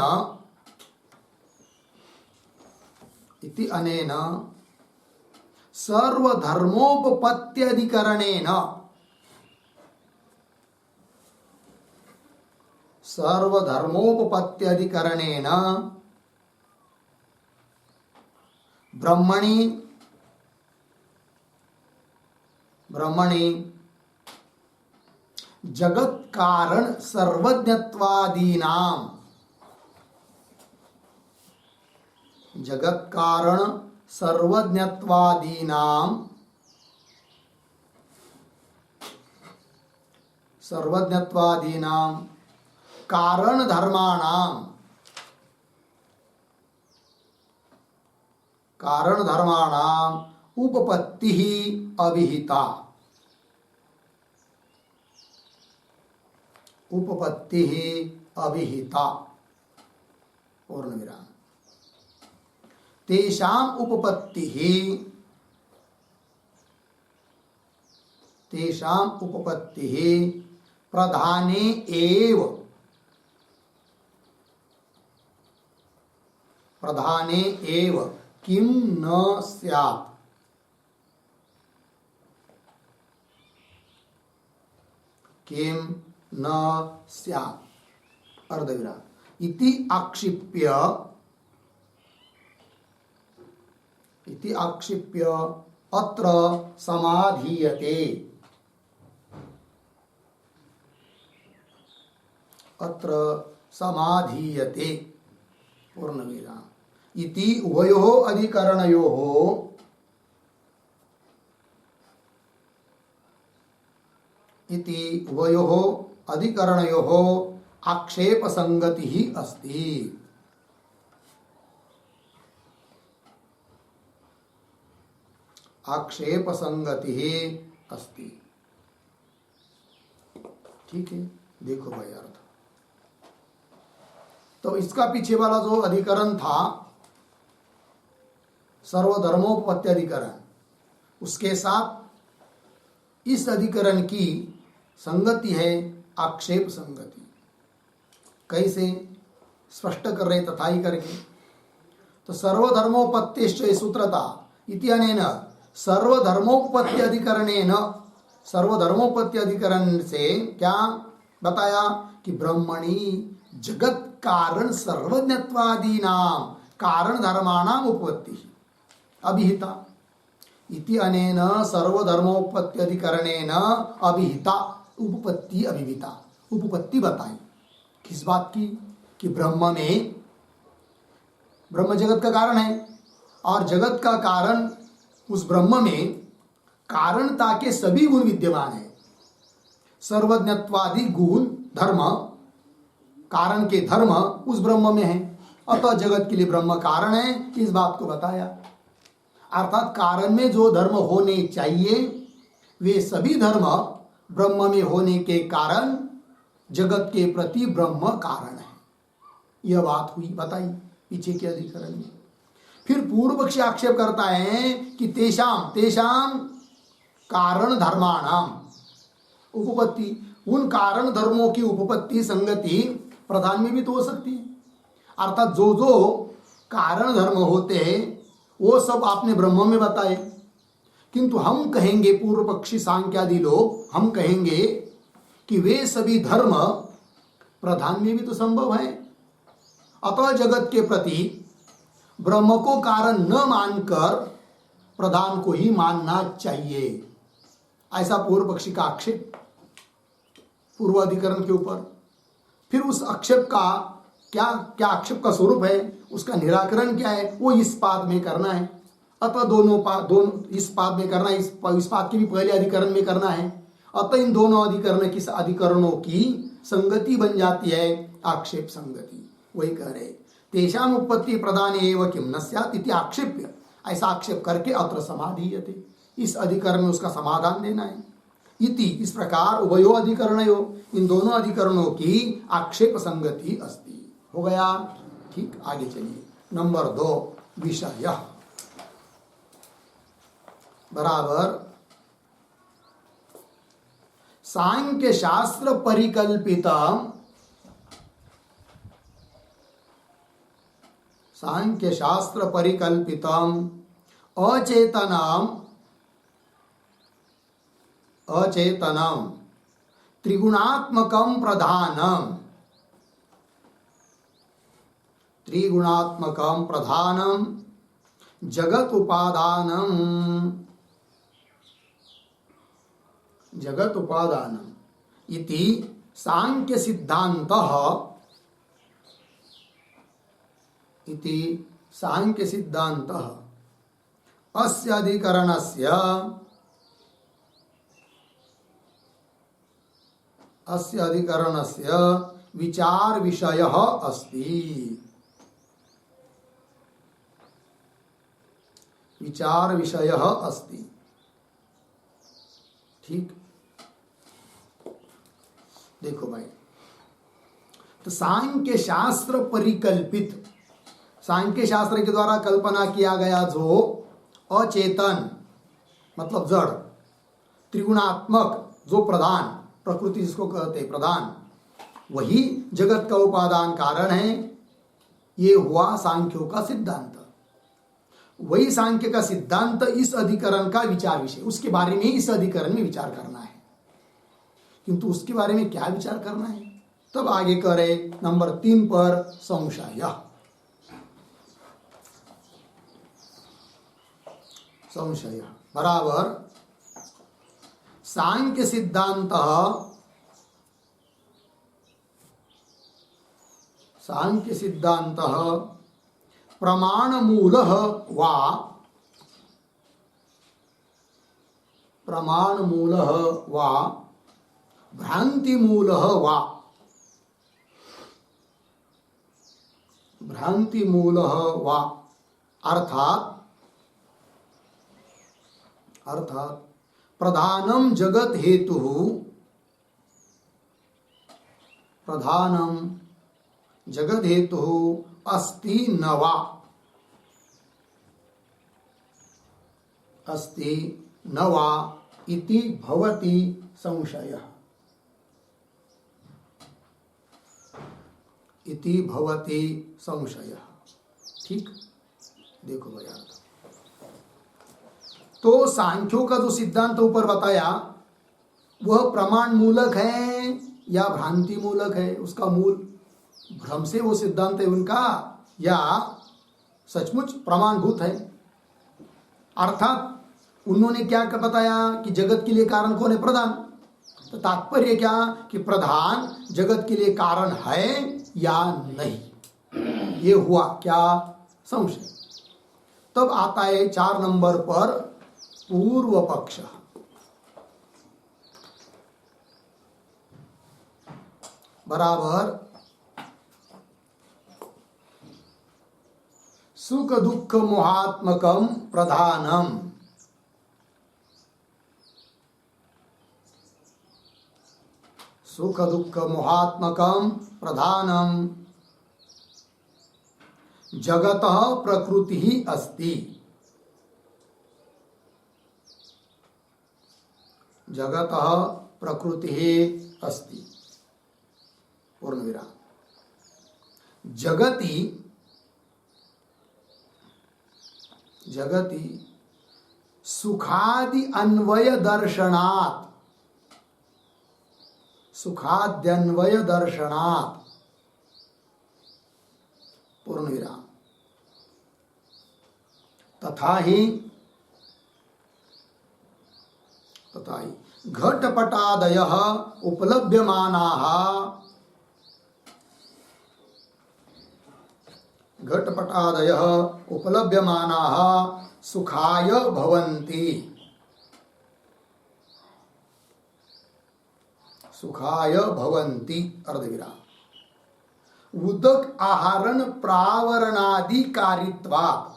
सर्वधर्मोपपत्त्यधिकरणेन ब्रह्मणि जगत कारण सर्वज्ञत्वादीनां कारण धर्माणां उपपत्ति ही अभिहिता। पूर्ण विराम। तेषां उपपत्ति प्रधाने एव किं न स्यात्। अर्धविराम। इति आक्षिप्य अत्र समाधीयते पूर्ण विराम। इति उभयोः अधिकरणयोः आक्षेप संगति ही अस्ति। आक्षेप संगति ही अस्ति। ठीक है, देखो भाई अर्थ। तो इसका पीछे वाला जो अधिकरण था सर्वधर्मोपपत्ति अधिकरण, उसके साथ इस अधिकरण की संगति है आक्षेप संगति। कैसे स्पष्ट कर रहे तथा ही करके। तो सर्वधर्मोपत्तिश्च सूत्रता इति अनेन सर्वधर्मोपत्ति अधिकरणेन, सर्वधर्मोपत्ति अधिकरण से क्या बताया कि ब्रह्मणि जगत कारण सर्वज्ञत्वादि नाम कारण धर्माणाम उपपत्ति अभिहिता इति अनेन सर्वधर्मोपत्ति अधिकरणेन अभिहिता उपपत्ति अभिहिता, उपपत्ति बताई किस बात की कि ब्रह्म में, ब्रह्म जगत का कारण है और जगत का कारण उस ब्रह्म में कारणता के सभी गुण विद्यमान है। सर्वज्ञत्वादि गुण धर्म, कारण के धर्म उस ब्रह्म में है, अतः जगत के लिए ब्रह्म कारण है, इस बात को बताया। अर्थात कारण में जो धर्म होने चाहिए वे सभी धर्म ब्रह्म में होने के कारण जगत के प्रति ब्रह्म कारण है। यह बात हुई बताई पीछे के अधिकरण में। फिर पूर्व पक्षी आक्षेप करता है कि तेषाम तेषाम कारण धर्माणाम उपपत्ति, उन कारण धर्मों की उपपत्ति संगति प्रधान में भी तो हो सकती है। अर्थात जो जो कारण धर्म होते हैं वो सब आपने ब्रह्म में बताए, किंतु हम कहेंगे पूर्व पक्षी सांख्यादि लोग, हम कहेंगे कि वे सभी धर्म प्रधान में भी तो संभव है। अतः जगत के प्रति ब्रह्म को कारण न मानकर प्रधान को ही मानना चाहिए, ऐसा पूर्व पक्षी का आक्षेप पूर्व अधिकरण के ऊपर। फिर उस आक्षेप का क्या क्या आक्षेप का स्वरूप है, उसका निराकरण क्या है, वो इस पाद में करना है। अतः दोनों इस पाद में करना है, इस पाद के भी पहले अधिकरण में करना है। अतः इन दोनों अधिकरणों की संगति बन जाती है आक्षेप संगति। वही कह रहे तेषाम उत्पत्ति प्रदान एवं किम न स्यात् इति आक्षेप्य, ऐसा आक्षेप करके अत्र समाधीयते, इस अधिकरण में उसका समाधान देना है। इति, इस प्रकार उभयो अधिकरणयो, इन दोनों अधिकरणों की आक्षेप संगति अस्ति। हो गया ठीक। आगे चलिए नंबर 2 विषय बराबर सांख्य शास्त्र परिकल्पित, सांख्य शास्त्र परिकल्पितम अचेतनम त्रिगुणात्मकम प्रधानम, त्रिगुणात्मकम प्रधानम जगत उपादानम इति सांख्य सिद्धांतः, इति सांख्य सिद्धांतः अस्य अधिकरणस्य विचार विषयः अस्ति, विचार विषयः अस्ति। ठीक, देखो भाई, तो सांख्य शास्त्र परिकल्पित, सांख्य शास्त्र के द्वारा कल्पना किया गया जो अचेतन मतलब जड़, त्रिगुणात्मक जो प्रधान, प्रकृति जिसको कहते हैं प्रधान, वही जगत का उपादान कारण है। ये हुआ सांख्यों का सिद्धांत। वही सांख्य का सिद्धांत इस अधिकरण का विचार विषय, उसके बारे में इस अधिकरण में विचार करना है। किंतु उसके बारे में क्या विचार करना है, तब आगे करे नंबर 3 पर संशय। संशय बराबर सांख्य सिद्धांत, सांख्य सिद्धांत प्रमाणमूलः वा, प्रमाणमूलः वा भ्रांतिमूलः वा, भ्रांतिमूलः वा, अर्थात प्रधानम जगत हेतु, प्रधानम जगत हेतु अस्ति न वा, अस्ति न वा इति भवति संशयः, इति भवति संशयः। ठीक, देखो भाई अर्थ। तो सांख्यों का जो सिद्धांत ऊपर बताया वह प्रमाण मूलक है या भ्रांति मूलक है, उसका मूल भ्रम से वो सिद्धांत है उनका या सचमुच प्रमाणभूत है। अर्थात उन्होंने क्या बताया कि जगत के लिए कारण कौन है? प्रधान। तो तात्पर्य क्या कि प्रधान जगत के लिए कारण है या नहीं, ये हुआ क्या संशय। तब आता है 4 नंबर पर पूर्व पक्ष। बराबर सुख दुख मोहात्मकम प्रधानम, सुख दुख मोहात्मकम प्रधानम जगतः प्रकृति ही अस्ति, जगतः प्रकृति ही अस्ति। पूर्ण विराम। जगति जगति सुखादि अन्वय दर्शनात्, सुखाद्यन्वय दर्शनात्। पूर्ण विराम। तथा ही घटपटादयः उपलभ्यमानाः, घटपटादयः उपलभ्यमानाः सुखाय भवन्ति, सुखाय भवन्ति। अर्धविराम। उदक आहरण प्रावरणादि कारित्वात्,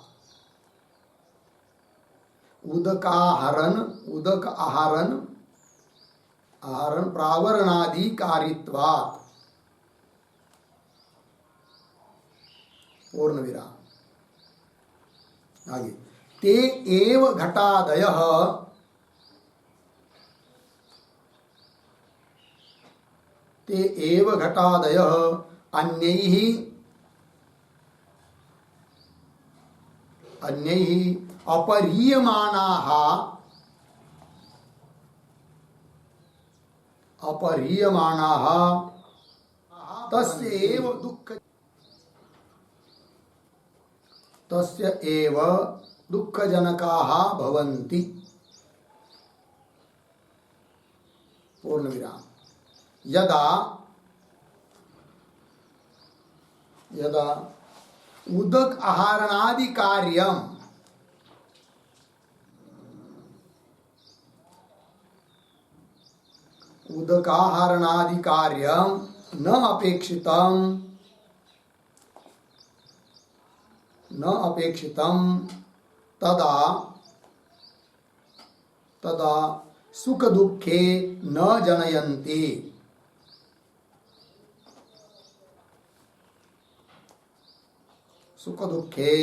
उदक आहरण प्रावरणादि कारित्वात्। पूर्ण विराम। आगे ते एव घटादयः, ते एव घटादयः अन्यैः अपरीयमाणाः, अपरीयमाणाः तस्य एव दुःखजनकाः भवन्ति। पूर्ण विराम। यदा यदा उदक आहरणादि कार्यम, उदकाहरणादि कार्यम न अपेक्षितम, न अपेक्षितम तदा तदा सुख दुखे न जनयन्ति, सुख दुखे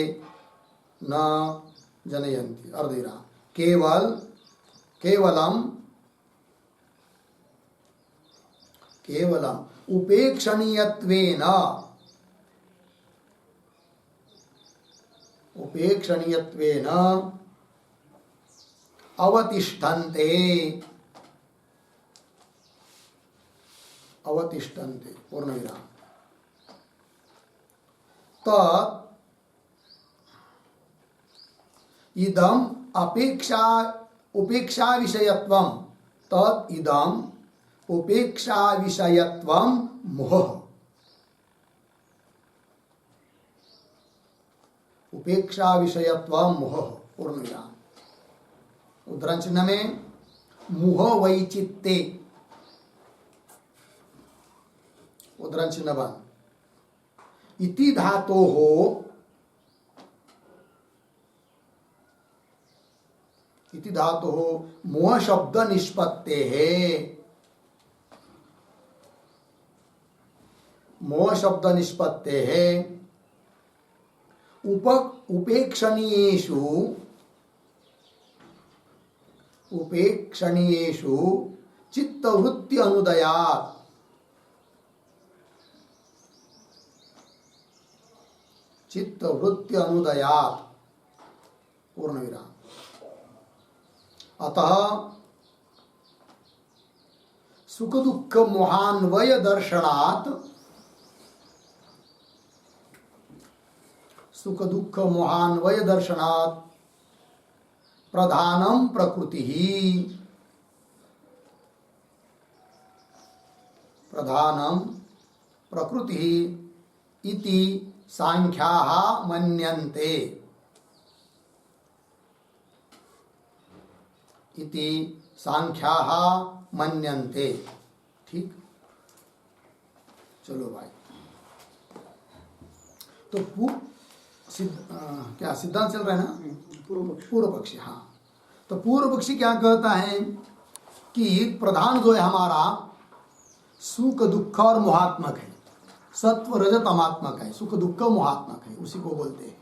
न जनयन्ति। अर्धविराम। केवलम उपेक्षणीयत्वेन, उपेक्षणीयत्वेन अवतिष्ठन्ते, अवतिष्ठन्ते। पूर्ण विराम। तत् इदम उपेक्षा विषयत्वम, तत् इदम उपेक्षा विषयत्वम मोह, उपेक्षा विषयत्वम मोह। पूर्ण विराम। उद्धरण चिन्ह में मोह वैचित्ते, उद्धरण चिन्ह बंद। इति धातोः, इति धातोः मोह शब्द निष्पत्तेः, मोह शब्द निष्पत्तेः उपेक्षणीयेषु, उपेक्षणीयेषु चित्तवृत्ति अनुदयात्, चित्तवृत्ति अनुदयात्। पूर्ण विराम। अतः सुख दुख मोहान्वय दर्शनात्, सुख दुख मोहान्वय दर्शनात् प्रधानम प्रकृति ही, प्रधानम प्रकृति ही इति सांख्याः मन्यन्ते, इति सांख्याः मन्यन्ते। ठीक, चलो भाई। तो क्या सिद्धांत चल रहा है ना, पूर्व पक्षी। हाँ, तो पूर्व पक्षी क्या कहता है कि प्रधान जो है हमारा सुख दुख और मोहात्मक है, सत्व रजत अमात्मक है, सुख दुख मोहात्मक है, उसी को बोलते हैं।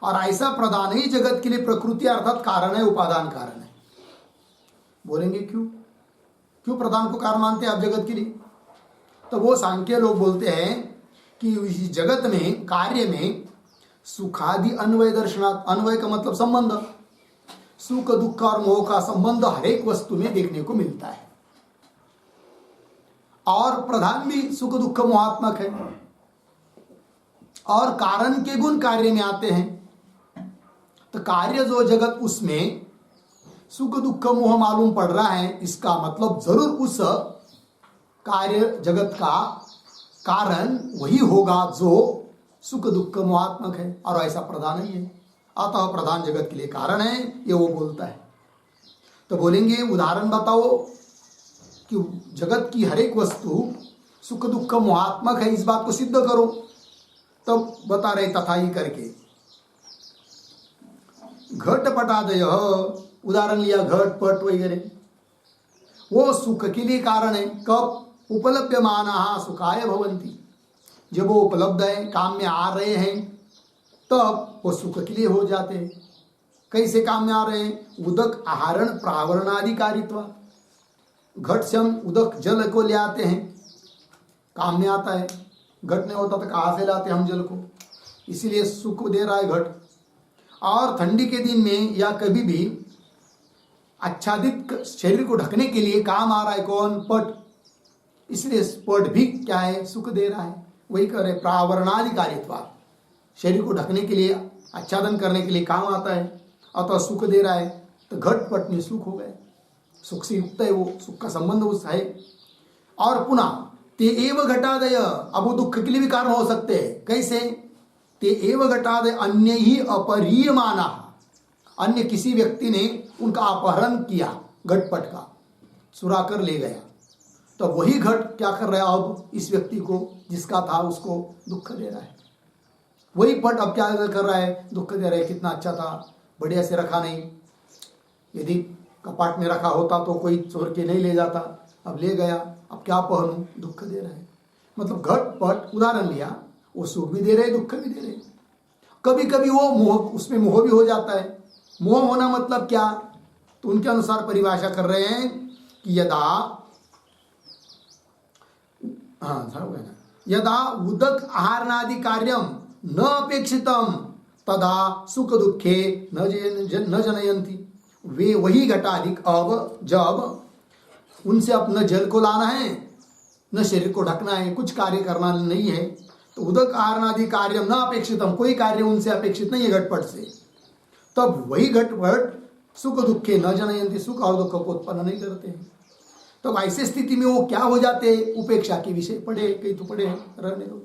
और ऐसा प्रधान ही जगत के लिए प्रकृति अर्थात कारण है, उपादान कारण है। बोलेंगे क्यों, क्यों प्रधान को कारण मानते हैं आप जगत के लिए? तो वो सांख्य लोग बोलते हैं कि इस जगत में, कार्य में सुखादि अन्वय दर्शनात्, अन्वय का मतलब संबंध, सुख दुख और मोह का संबंध हर एक वस्तु में देखने को मिलता है। और प्रधान भी सुख दुख मोहात्मक है, और कारण के गुण कार्य में आते हैं। तो कार्य जो जगत, उसमें सुख दुख मोह मालूम पड़ रहा है, इसका मतलब जरूर उस कार्य जगत का कारण वही होगा जो सुख दुख मोहात्मक है, और ऐसा प्रधान ही है। अतः प्रधान जगत के लिए कारण है, ये वो बोलता है। तो बोलेंगे उदाहरण बताओ कि जगत की हर एक वस्तु सुख दुख मोहात्मक है, इस बात को सिद्ध करो। तब बता रहे तथा ही करके, घट पटादय, उदाहरण लिया घट पट वगैरह, वो सुख के लिए कारण है। कब? उपलभ्यमाना सुखाय भवंती, जब वो उपलब्ध है, काम में आ रहे हैं, तब वो सुख के लिए हो जाते हैं। कैसे काम में आ रहे हैं? उदक आहरण प्रावरणाधिकारित्व, घट से हम उदक जल को ले आते हैं, काम में आता है। घट नहीं होता तो कहाँ से लाते हम जल को? इसीलिए सुख दे रहा है घट। और ठंडी के दिन में या कभी भी आच्छादित शरीर को ढकने के लिए काम आ रहा है कौन? पट। इसलिए पट भी क्या है? सुख दे रहा है। वही कह रहे प्रावरणाधिकारित्व, शरीर को ढकने के लिए, आच्छादन करने के लिए काम आता है, अतः सुख दे रहा है। तो घट पट में सुख हो गए, सुख से युक्त है वो, सुख का संबंध उस है। और पुनः ते एव घटादय, अब वो दुख के लिए भी कारण हो सकते हैं। कैसे? ते एव घटादय अन्य ही अपरीयमाना, अन्य किसी व्यक्ति ने उनका अपहरण किया, घटपट का चुरा कर ले गया, तो वही घट क्या कर रहा है? अब इस व्यक्ति को, जिसका था, उसको दुख दे रहा है। वही पट अब क्या कर रहा है? दुख दे रहा है। कितना अच्छा था, बढ़िया से रखा नहीं, यदि कपाट में रखा होता तो कोई चोर के नहीं ले जाता, अब ले गया, अब क्या पहनूं? दुख दे रहा है। मतलब घट पट उदाहरण लिया, वो सुख भी दे रहे, दुख भी दे रहे। कभी कभी वो मोह, उसमें मोह भी हो जाता है। मोह होना मतलब क्या? तो उनके अनुसार परिभाषा कर रहे हैं कि यदा उदक आहरणादि कार्यम न अपेक्षितम तदा सुख दुखे न जनयंती। वे वही घटाधिक, अब जब उनसे अपना जल को लाना है, न शरीर को ढकना है, कुछ कार्य करना नहीं है, तो उदक आहरणादि कार्यम न अपेक्षितम, कोई कार्य उनसे अपेक्षित नहीं है घटपट से, तब वही घटपट सुख दुखे न जनयंती, सुख और दुख को उत्पन्न नहीं करते हैं। तो ऐसी स्थिति में वो क्या हो जाते? उपेक्षा के विषय पढ़े, कई तो पढ़े रहने दो।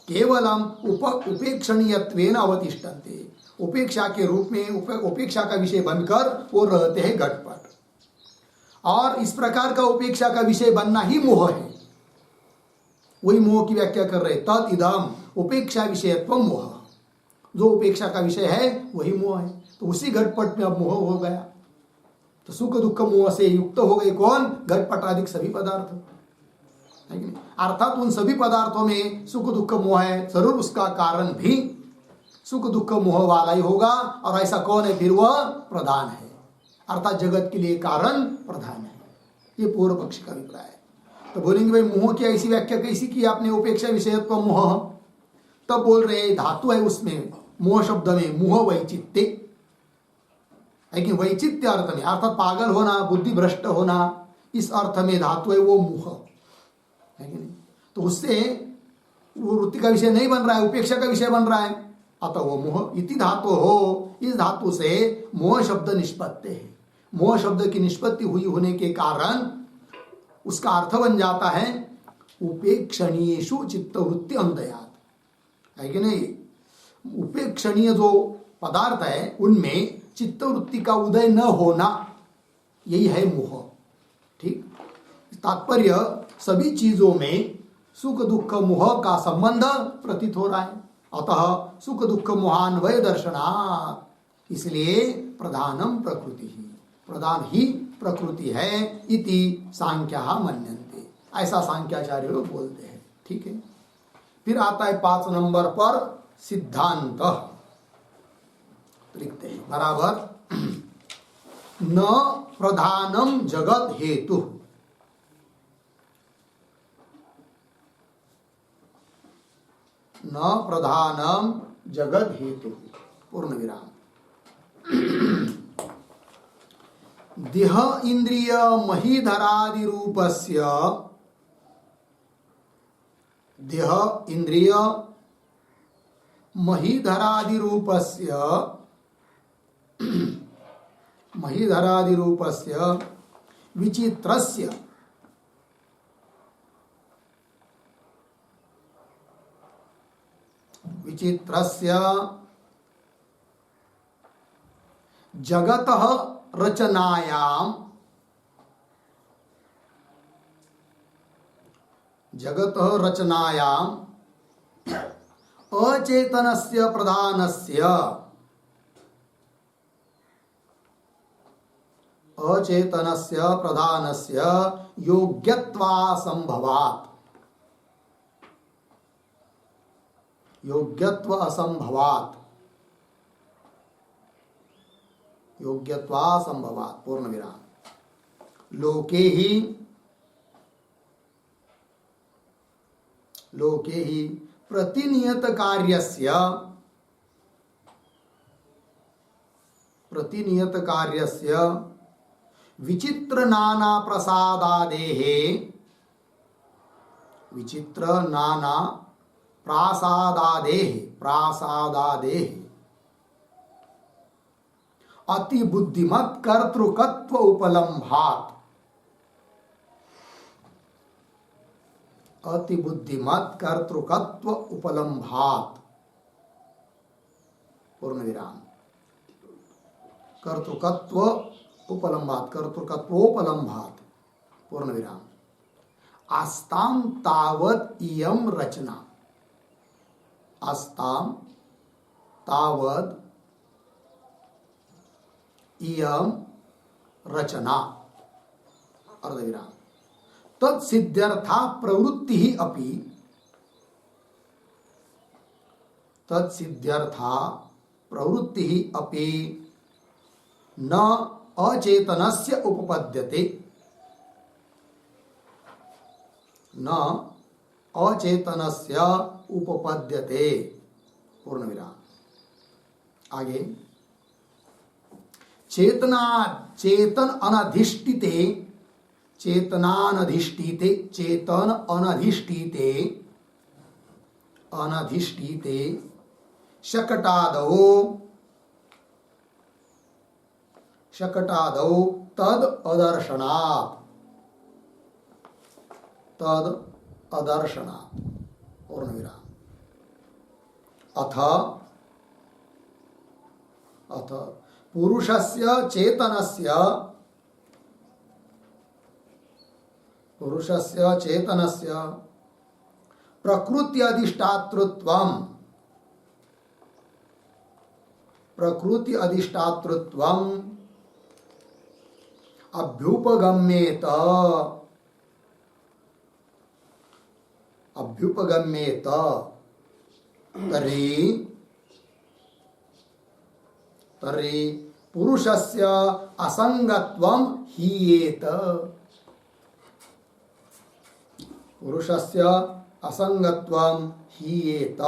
केवलम उपेक्षणीयत्वेन अवतिष्ठन्ते, उपेक्षा के रूप में, उपेक्षा का विषय बनकर वो रहते हैं घटपट। और इस प्रकार का उपेक्षा का विषय बनना ही मोह है। वही मोह की व्याख्या कर रहे, तद इदम उपेक्षा विषयत्व मोह, जो उपेक्षा का विषय है वही मोह है। तो उसी घटपट में अब मोह हो गया, तो सुख दुख मोह से युक्त हो गए कौन? घटपट आदि सभी पदार्थ, है कि नहीं? अर्थात उन सभी पदार्थों में सुख दुख मोह है, जरूर उसका कारण भी सुख दुख मोह वाला ही होगा। और ऐसा कौन है? फिर वह प्रधान है, अर्थात जगत के लिए कारण प्रधान है। ये पूर्व पक्ष का अभिप्राय है। तो बोलेंगे भाई मोह की ऐसी व्याख्या कैसी की आपने? उपेक्षा विषयत्व मोह, तब बोल रहे धातु है उसमें, मोह शब्द में, मोह वैचित्य, है कि वैचित्य अर्थ में, अर्थात पागल होना, बुद्धि भ्रष्ट होना, इस अर्थ में धातु है वो मुह, है कि नहीं? तो उससे वो वृत्ति का विषय नहीं बन रहा है, उपेक्षा का विषय बन रहा है, अतः वो मोह इति धातु हो, इस धातु से मोह शब्द निष्पत्ति है। मोह शब्द की निष्पत्ति हुई होने के कारण उसका अर्थ बन जाता है उपेक्षणीयेषु चित्तवृत्ति अनुदयात, है कि नहीं? उपेक्षणीय जो पदार्थ है उनमें चित्तवृत्ति का उदय न होना, यही है मोह। ठीक, तात्पर्य सभी चीजों में सुख दुख मोह का संबंध प्रतीत हो रहा है, अतः सुख दुख मोहान्वय दर्शनात्, इसलिए प्रधानम प्रकृति ही, प्रधान ही प्रकृति है इति सांख्या मन्यन्ते, ऐसा सांख्याचार्य लोग बोलते हैं। ठीक है, फिर आता है 5 नंबर पर सिद्धांत, लिखते हैं बराबर, न प्रधानम जगत हेतु, न प्रधानम जगत हेतु, पूर्ण विराम। देह इंद्रिय महीधरादि रूपस्य, देह इंद्रिय महीधरादि रूपस्य, महीधरादि रूपस्य विचित्रस्य, विचित्रस्य जगतः रचनायाम, जगतः रचनायाम अचेतनस्य प्रधानस्य, अचेतनस्य प्रधानस्य योग्यत्वासंभवात्, योग्यत्व असंभवात्, योग्यत्वासंभवात्, पूर्ण विराम। लोके ही, लोके ही प्रतिनियत कार्यस्य, प्रतिनियत कार्यस्य विचित्र नाना प्रसादादेः, विचित्र नाना प्रासादादेः, प्रासादादेः अति बुद्धिमत कर्तृकत्व उपलम्भात्, अति बुद्धिमत कर्तृकत्व उपलम्भात्, पूर्ण विराम। कर्तृकत्व उपलम्भात्, कर्तृकत्वोपलम्भात्, पूर्ण विराम। आस्ताम तावत् इयं रचना, आस्ताम तावत् इयं रचना, अर्धविराम। तत्सिद्ध्यर्था प्रवृत्ति ही अपि, तत्सिद्ध्यर्था प्रवृत्ति ही अपि न अचेतनस्य उपपद्यते, न अचेतनस्य उपपद्यते, पूर्ण विराम। आगे, चेतना चेतन अनधिष्ठिते, चेतनानधिष्ठिते, चेतन अनधिष्ठिते, अनधिष्ठिते शकटादौ, शकटादौ तद अदर्शनात्, तद अदर्शनात्, पूर्ण विराम। अथ, अथ पुरुषस्य चेतनस्य, पुरुषस्य चेतनस्य प्रकृति अधिष्ठातृत्वं, प्रकृति अधिष्ठातृत्वं अभ्युपगम्येत, अभ्युपगम्येत तर्हि, तर्हि पुरुषस्य असंगत्वं हीयेत, पुरुषस्य असंगत्वं हीयेत,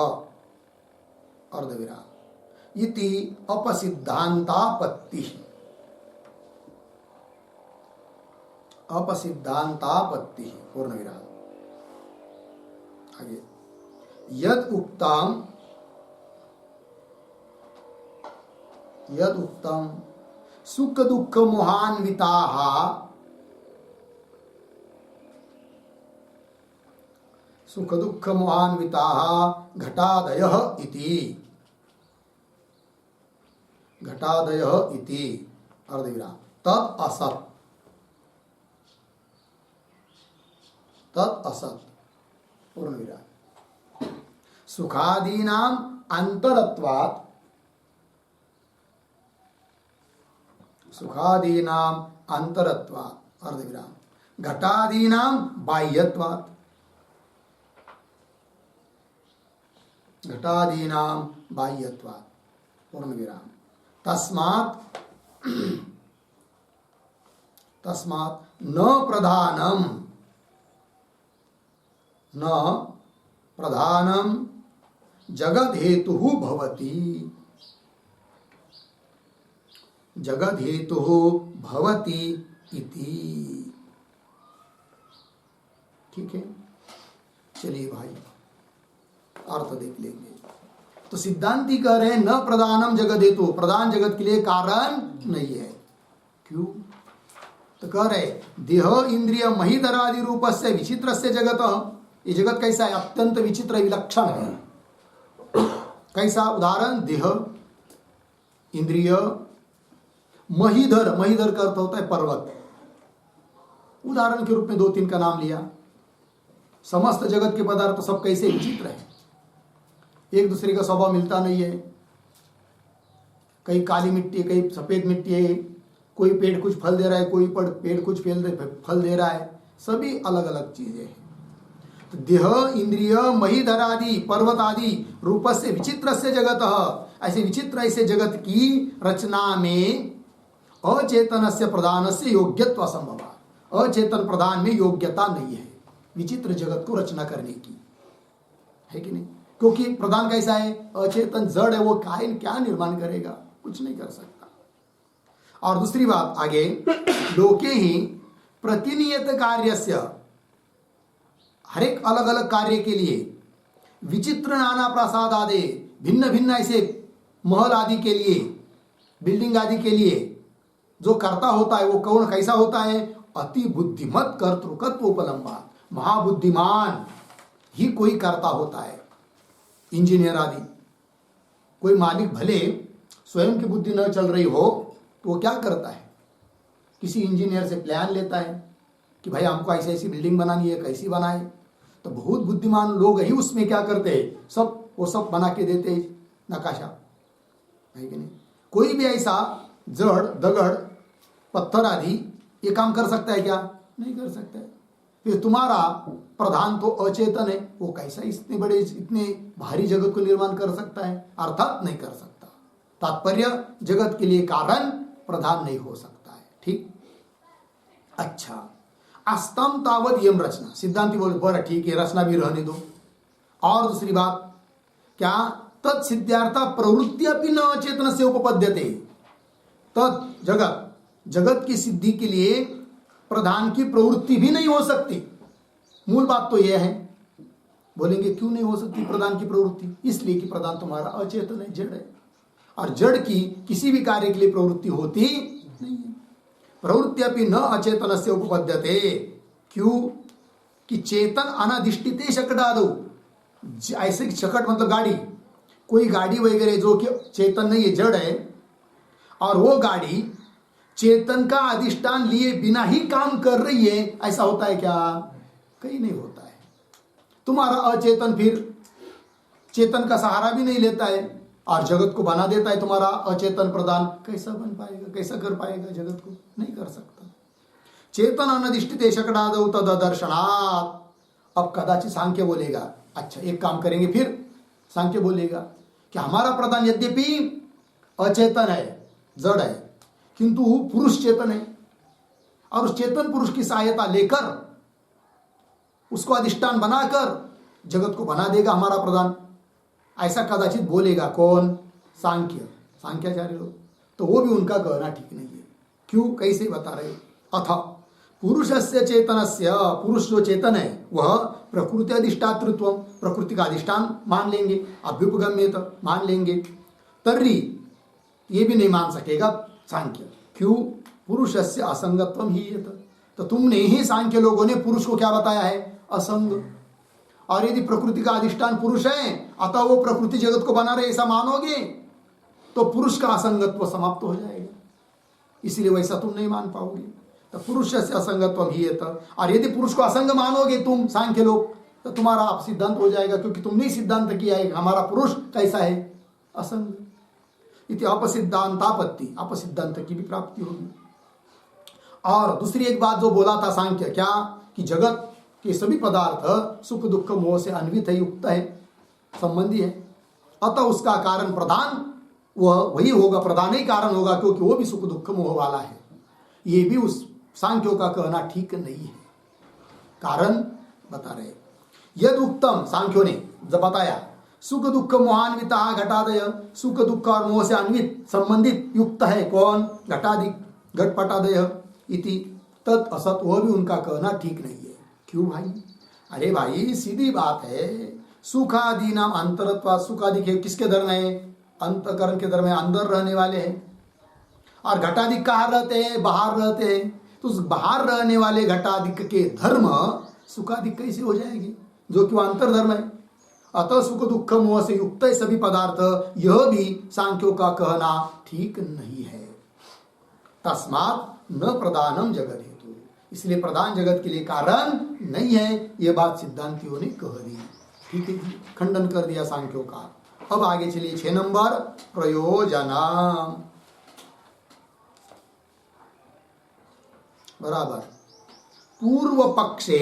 अर्धविराम। इति अपसिद्धांतापत्ति, अपसिद्धांतापत्ति पूर्ण विराम। आगे यद उक्तम सुख दुख मोहान्विताः सुख दुख मोहान्विताः घटादयः इति अर्धविराम तत् असत पूर्ण विराम। सुखादीनां अंतरत्वात् अर्धविराम घटादीनां बाह्यत्वात् पूर्ण विराम। तस्मात् न प्रधानम जगद हेतुः भवति इति। ठीक है, चलिए भाई अर्थ देख लेंगे। तो सिद्धांती कह रहे हैं न प्रधानम जगद हेतु, प्रधान जगत के लिए कारण नहीं है। क्यों? तो कह रहे देह इंद्रिय महिधरादि रूपस्य विचित्रस्य जगत, ये जगत कैसा है? अत्यंत विचित्र विलक्षण है। कैसा? उदाहरण देह इंद्रिय महिधर, महिधर का अर्थ होता है पर्वत। उदाहरण के रूप में 2-3 का नाम लिया। समस्त जगत के पदार्थ सब कैसे विचित्र है, एक दूसरे का स्वभाव मिलता नहीं है। कहीं काली मिट्टी है, कहीं सफेद मिट्टी है, कोई पेड़ कुछ फल दे रहा है, कोई पेड़ कुछ फल दे रहा है, सभी अलग अलग चीजें हैं। तो देह इंद्रिय महिधरादि पर्वत आदि रूप से विचित्र से जगत, ऐसे विचित्र ऐसे जगत की रचना में अचेतन से प्रधान से योग्यत्व असंभव, अचेतन प्रधान में योग्यता नहीं है विचित्र जगत को रचना करने की, है कि नहीं? क्योंकि प्रधान कैसा है? अचेतन जड़ है, वो कायन क्या निर्माण करेगा? कुछ नहीं कर सकता। और दूसरी बात आगे, लोके ही प्रतिनियत कार्यस्य, हर एक अलग अलग कार्य के लिए विचित्र नाना प्रसाद आदि भिन्न भिन्न ऐसे महल आदि के लिए, बिल्डिंग आदि के लिए जो कर्ता होता है वो कौन कैसा होता है? अति बुद्धिमत कर्तृकत्व उपलम्बा, महाबुद्धिमान ही कोई कर्ता होता है। इंजीनियर आदि, कोई मालिक भले स्वयं की बुद्धि न चल रही हो तो वो क्या करता है? किसी इंजीनियर से प्लान लेता है कि भाई हमको ऐसी ऐसी बिल्डिंग बनानी है, कैसी बनाए। तो बहुत बुद्धिमान लोग ही उसमें क्या करते हैं, वो सब बना के देते हैं नकाशा, है कि नहीं? कोई भी ऐसा जड़ दगड़ पत्थर आदि ये काम कर सकता है क्या? नहीं कर सकता है। फिर तुम्हारा प्रधान तो अचेतन है, वो कैसा इतने बड़े इतने भारी जगत को निर्माण कर सकता है? अर्थात नहीं कर सकता। तात्पर्य जगत के लिए कारण प्रधान नहीं हो सकता है। ठीक, अच्छा, अस्तम तावत यम रचना, सिद्धांति बोले बड़ा ठीक है, रचना भी रहने दो। और दूसरी बात क्या? तत्सिद्धार्थ प्रवृत्ति अपनी न अचेतन से उपपद्यते, तत् जगत, जगत की सिद्धि के लिए प्रधान की प्रवृत्ति भी नहीं हो सकती। मूल बात तो यह है। बोलेंगे क्यों नहीं हो सकती प्रधान की प्रवृत्ति? इसलिए कि प्रधान तुम्हारा अचेतन है, जड़ है, और जड़ की किसी भी कार्य के लिए प्रवृत्ति होती नहीं है। प्रवृत्ति अपनी न अचेतन से उपपद्यते, क्यों? कि चेतन अनाधिष्ठिते शकटादो, ऐसे शकट मतलब गाड़ी, कोई गाड़ी वगैरह जो कि चेतन नहीं है, जड़ है, और वो गाड़ी चेतन का अधिष्ठान लिए बिना ही काम कर रही है, ऐसा होता है क्या? कहीं नहीं होता है। तुम्हारा अचेतन फिर चेतन का सहारा भी नहीं लेता है और जगत को बना देता है। तुम्हारा अचेतन प्रधान कैसा बन पाएगा, कैसा कर पाएगा जगत को? नहीं कर सकता। चेतन अनधिष्ठित शकटादौ तददर्शनात्। अब कदाचित सांख्य बोलेगा, अच्छा एक काम करेंगे, फिर सांख्य बोलेगा कि हमारा प्रधान यद्यपि अचेतन है, जड़ है, किंतु पुरुष चेतन है, और उस चेतन पुरुष की सहायता लेकर उसको अधिष्ठान बनाकर जगत को बना देगा हमारा प्रधान, ऐसा कदाचित बोलेगा। कौन? सांख्य, सांख्याचार्य लोग। तो वो भी उनका कहना ठीक नहीं है। क्यों? कैसे बता रहे? अथ पुरुषस्य चेतनस्य, पुरुष जो चेतन है वह प्रकृति अधिष्ठातृत्व, प्रकृति का अधिष्ठान मान लेंगे, अभ्युपगम्यत मान लेंगे। तर्री ये भी नहीं मान सकेगा सांख्य। क्यों? पुरुषस्य असंगत्वम ही यत। तो तुमने ही सांख्य लोगों ने पुरुष को क्या बताया है? असंग। और यदि प्रकृति का अधिष्ठान पुरुष है अतः वो प्रकृति जगत को बना रहे ऐसा मानोगे तो पुरुष का असंगत्व समाप्त हो जाएगा, इसलिए वैसा तुम नहीं मान पाओगे। तो पुरुष से असंगत्व ही है। और यदि पुरुष को असंग मानोगे तुम सांख्य लोग तो तुम्हारा आप सिद्धांत हो जाएगा, क्योंकि तुमने ही सिद्धांत किया है हमारा पुरुष कैसा है? असंग। इति अपसिद्धांतापत्ति, अपसिद्धांत की भी प्राप्ति होगी। और दूसरी एक बात जो बोला था सांख्य, क्या कि जगत के सभी पदार्थ सुख दुख मोह से अन्वित है, युक्त है, संबंधी है, अतः उसका कारण प्रधान वह वही होगा, प्रधान ही कारण होगा, क्योंकि वो भी सुख दुख मोह वाला है। ये भी उस सांख्यों का कहना ठीक नहीं है। कारण बता रहे, यद उत्तम, सांख्यों ने जब बताया सुख दुख मोहान्वित घटादय, सुख दुख और मोह से अन्वित संबंधित युक्त है कौन? घटादि घटपटादय इति तत् असत, वह भी उनका कहना ठीक नहीं है। क्यों भाई? अरे भाई सीधी बात है, सुखादि नाम अंतरत्वा, सुखादि के किसके धर्म है? अंतकरण के धर्म है, अंदर रहने वाले हैं। और घटादिक कहाँ रहते हैं? बाहर रहते हैं। तो उस बाहर रहने वाले घटादिक के धर्म सुखादिक कैसे हो जाएगी, जो कि वह अंतर धर्म है? अतः सुख दुख मोह से युक्त है सभी पदार्थ, यह भी सांख्यों का कहना ठीक नहीं है। तस्मात् न प्रधानम जगत हेतु, इसलिए प्रधान जगत के लिए कारण नहीं है, यह बात सिद्धांतियों ने कह दी। ठीक है, खंडन कर दिया सांख्यों का। अब आगे चलिए 6 नंबर, प्रयोजना। बराबर पूर्व पक्षे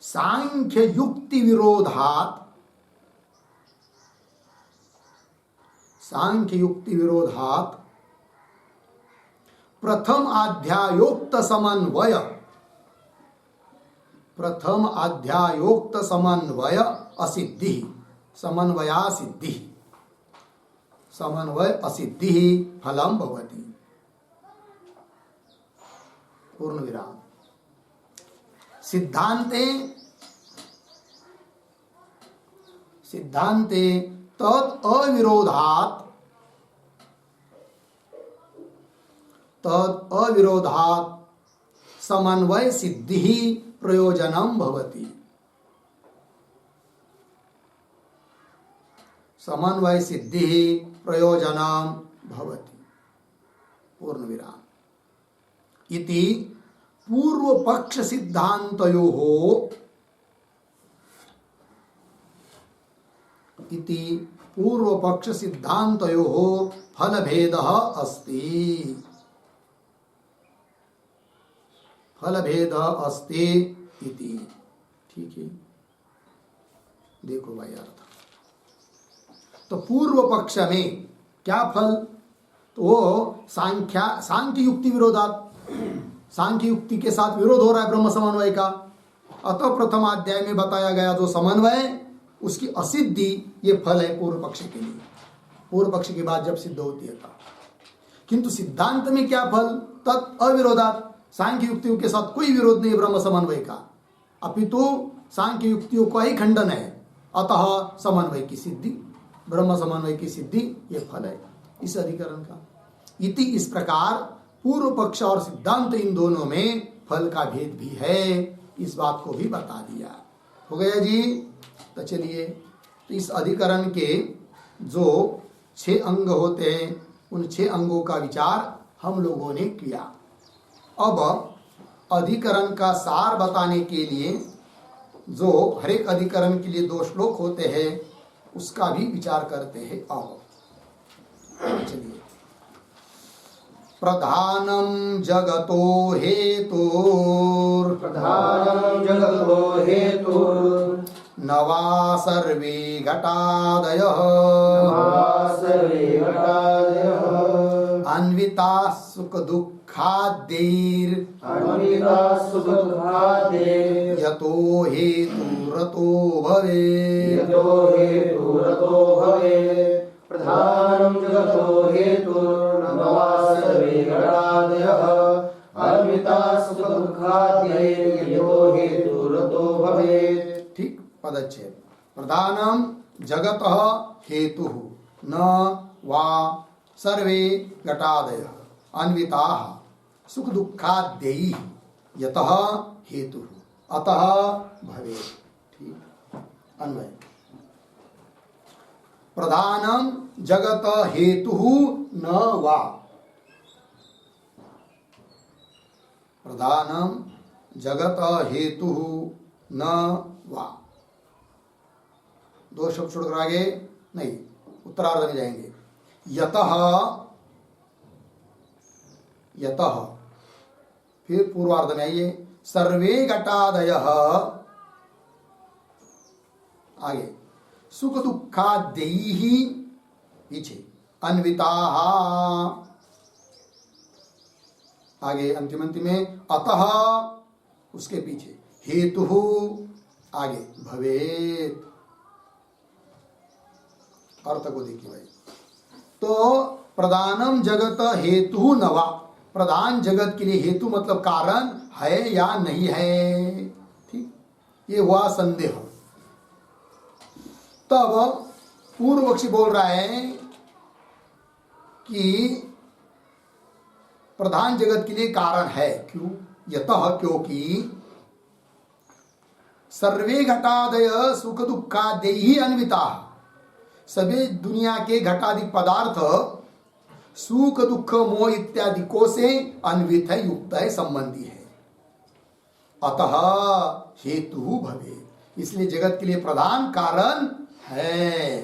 सांख्य युक्ति विरोधात प्रथम अध्यायोक्त समन्वय असिद्धि, समन्वय असिद्धि फलम भवति। पूर्ण विराम। सिद्धांते तद अविरोधात समन्वय सिद्धि प्रयोजनम भवति। समन्वय सिद्धि प्रयोजनम भवति। पूर्ण विराम। इति पूर्व पक्ष सिद्धांतयोः फलभेदः अस्ति इति। ठीक है, देखो भाई अर्थ। तो पूर्व पक्ष में क्या फल? तो वो सांख्य युक्ति विरोधात, सांख्य युक्ति के साथ विरोध हो रहा है ब्रह्म समन्वय का। अतः प्रथम अध्याय में बताया गया जो समन्वय, उसकी असिद्धि ये फल है पूर्व पक्ष के लिए। पूर्व पक्ष की बात जब सिद्ध होती है तब। किंतु सिद्धांत में क्या फल? तत् अविरोधात, सांख्य युक्तियों के साथ कोई विरोध नहीं ब्रह्म समन्वय का, अपितु सांख्य युक्तियों का ही खंडन है। अतः समन्वय की सिद्धि, ब्रह्म समन्वय की सिद्धि ये फल है इस अधिकरण का। इति, इस प्रकार पूर्व पक्ष और सिद्धांत इन दोनों में फल का भेद भी है, इस बात को भी बता दिया। हो गया जी। तो चलिए, तो इस अधिकरण के जो 6 अंग होते हैं उन 6 अंगों का विचार हम लोगों ने किया। अब अधिकरण का सार बताने के लिए जो हर एक अधिकरण के लिए 2 श्लोक होते हैं उसका भी विचार करते हैं। आओ चलिए। प्रधानम जगतो हेतुर नवा सर्वे घटादयः अन्विता सुख दुःखाद्यैर् यतो हेतुरतो भवेत्। प्रधानं जगतो हेतुर्न पदच्छेद प्रधानम जगत हेतु न वा सर्वे घटादय अन्विता सुख दुखाद्यैः यतः हेतु अतः भवेत्। ठीक अन्वय प्रधानम जगत हेतु न वा प्रधानम जगत हेतु न वा दो शब्द छोड़कर आगे नहीं उत्तरार्ध में जाएंगे। यतः यतः फिर पूर्वार्ध में आइए सर्वे घटादयः आगे सुख दुखाद्यैः पीछे अन्विताः आगे अंतिम में अतः उसके पीछे हेतु आगे भवेत। अर्थ को देखिए भाई तो प्रधानम जगत हेतु नवा प्रधान जगत के लिए हेतु मतलब कारण है या नहीं है। ठीक ये हुआ संदेह। तब पूर्व पक्षी बोल रहा है कि प्रधान जगत के लिए कारण है क्यों यतः क्योंकि सर्वे घटादय सुख दुखादि अन्विता सभी दुनिया के घटादि पदार्थ सुख दुख मोह इत्यादि को से अन्वित है युक्त है संबंधी है। अतः हेतु भवे इसलिए जगत के लिए प्रधान कारण है।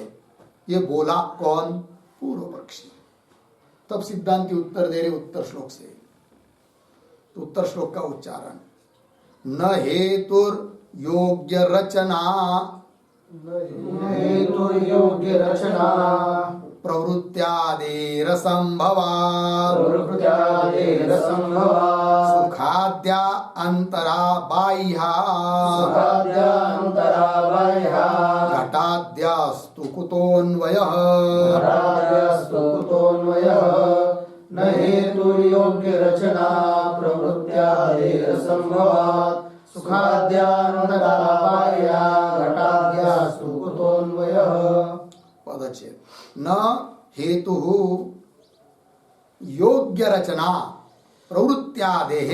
ये बोला कौन पूर्व पक्षी। तब सिद्धांति उत्तर दे रहे उत्तर श्लोक से। तो उत्तर श्लोक का उच्चारण न हेतुर योग्य रचना योग्य रचना प्रवृत्त्यादेर सुखाद्या अंतरा बाह्या घटाद्यास्तु कुतोऽन्वयः न हेतुर्योग्य रचना प्रवृत्त्यादेर संभवात् सुखाद्यांतरा बाह्या घटाद्यास्तु कुतोऽन्वयः। पदच्छेद न हेतु योग्य रचना प्रवृत्त्यादेः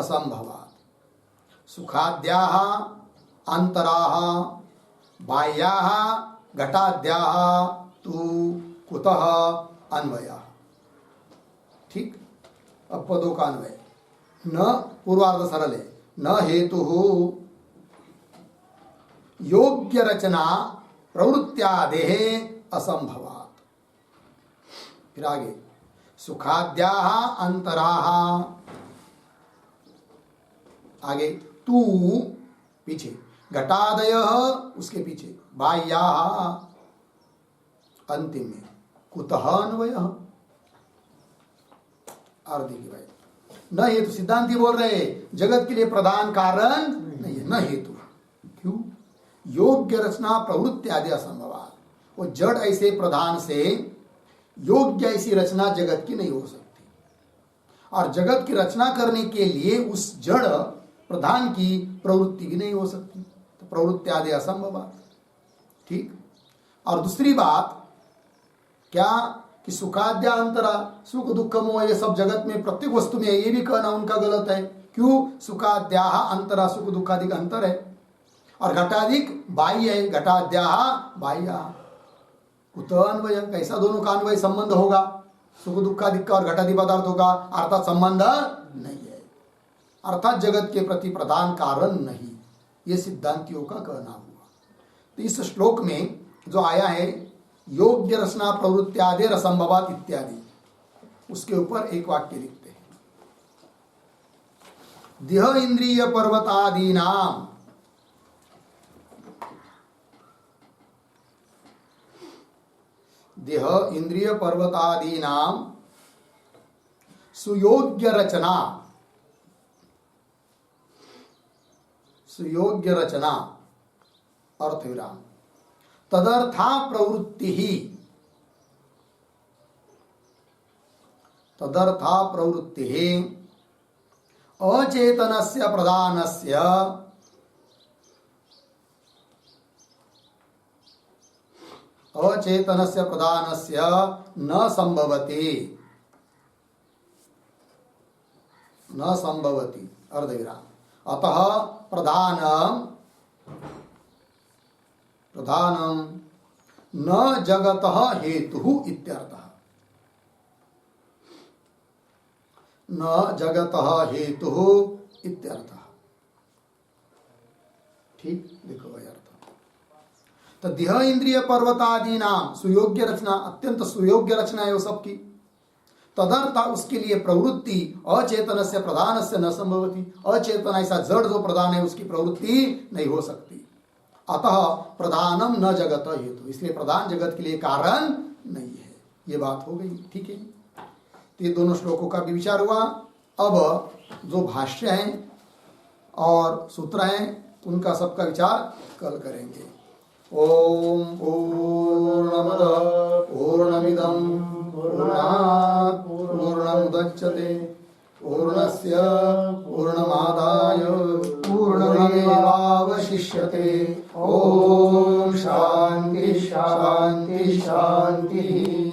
असंभवात् सुखाद्याः अंतराः बाह्याः घटाद्याः तु कुतः अन्वयः। ठीक अब पदों का अन्वय न पूर्वार्ध सरल है न हेतु योग्य रचना प्रवृत्त्यादेः असंभवात्। फिर आगे सुखाद्याः अंतराः आगे तू पीछे घटादयः उसके पीछे बाह्याः अंतिम में कुतः अन्वयः। और देखिए भाई न हेतु सिद्धांति बोल रहे जगत के लिए प्रधान कारण नहीं है न हेतु। क्यों योग्य रचना प्रवृत्ति आदि असंभवात वो जड़ ऐसे प्रधान से योग्य ऐसी रचना जगत की नहीं हो सकती और जगत की रचना करने के लिए उस जड़ प्रधान की प्रवृत्ति भी नहीं हो सकती तो प्रवृत्ति आदि असंभवात। ठीक और दूसरी बात क्या कि सुखाद्या अंतरा सुख दुख मोह ये सब जगत में प्रत्येक वस्तु में है ये भी कहना उनका गलत है। क्यों सुखाद्या अंतरा सुख दुखादि का अंतर है और घटाधिक बाह्य है घटाद्या बाह्य कुतः अन्वय कैसा दोनों का अन्वय संबंध होगा सुख दुखादिक का और घटादि पदार्थों का अर्थात संबंध नहीं है अर्थात जगत के प्रति प्रधान कारण नहीं ये सिद्धांतियों का कहना हुआ। तो इस श्लोक में जो आया है योग्य रचना प्रवृत्त्यादेर असंभवात् इत्यादि उसके ऊपर एक वाक्य लिखते हैं देह इंद्रिय पर्वतादीनाम देह इंद्रिय पर्वतादीनाम सुयोग्य रचना अर्थ विराम तदर्था प्रवृत्ति अचेतनस्य प्रधानस्य अचेतनस्य प्रधानस्य न संभवति, न संभवति अर्धविराम। अतः प्रधानम न जगतः हेतु इत्यर्थः। न जगतः हेतु इत्यर्थः। ठीक, देखो भाई अर्थ। तो देह इंद्रिय पर्वतादि नाम सुयोग्य रचना, अत्यंत सुयोग्य रचना है वो सबकी। तदर्थ उसके लिए प्रवृत्ति अचेतन से प्रधान से न संभवती, अचेतन ऐसा जड़ जो प्रधान है उसकी प्रवृत्ति नहीं हो सकती। अतः प्रधानम न जगत हेतु, इसलिए प्रधान जगत के लिए कारण नहीं है। ये बात हो गई, ठीक है। तो ये दोनों श्लोकों का भी विचार हुआ। अब जो भाष्य हैं और सूत्र हैं उनका सबका विचार कल करेंगे। ओम पूर्णमदः पूर्णमिदं पूर्णात् पूर्णमुदच्यते पूर्णस्य पूर्णमादाय पूर्णमेवावशिष्यते। ओम शांति शांति शांति।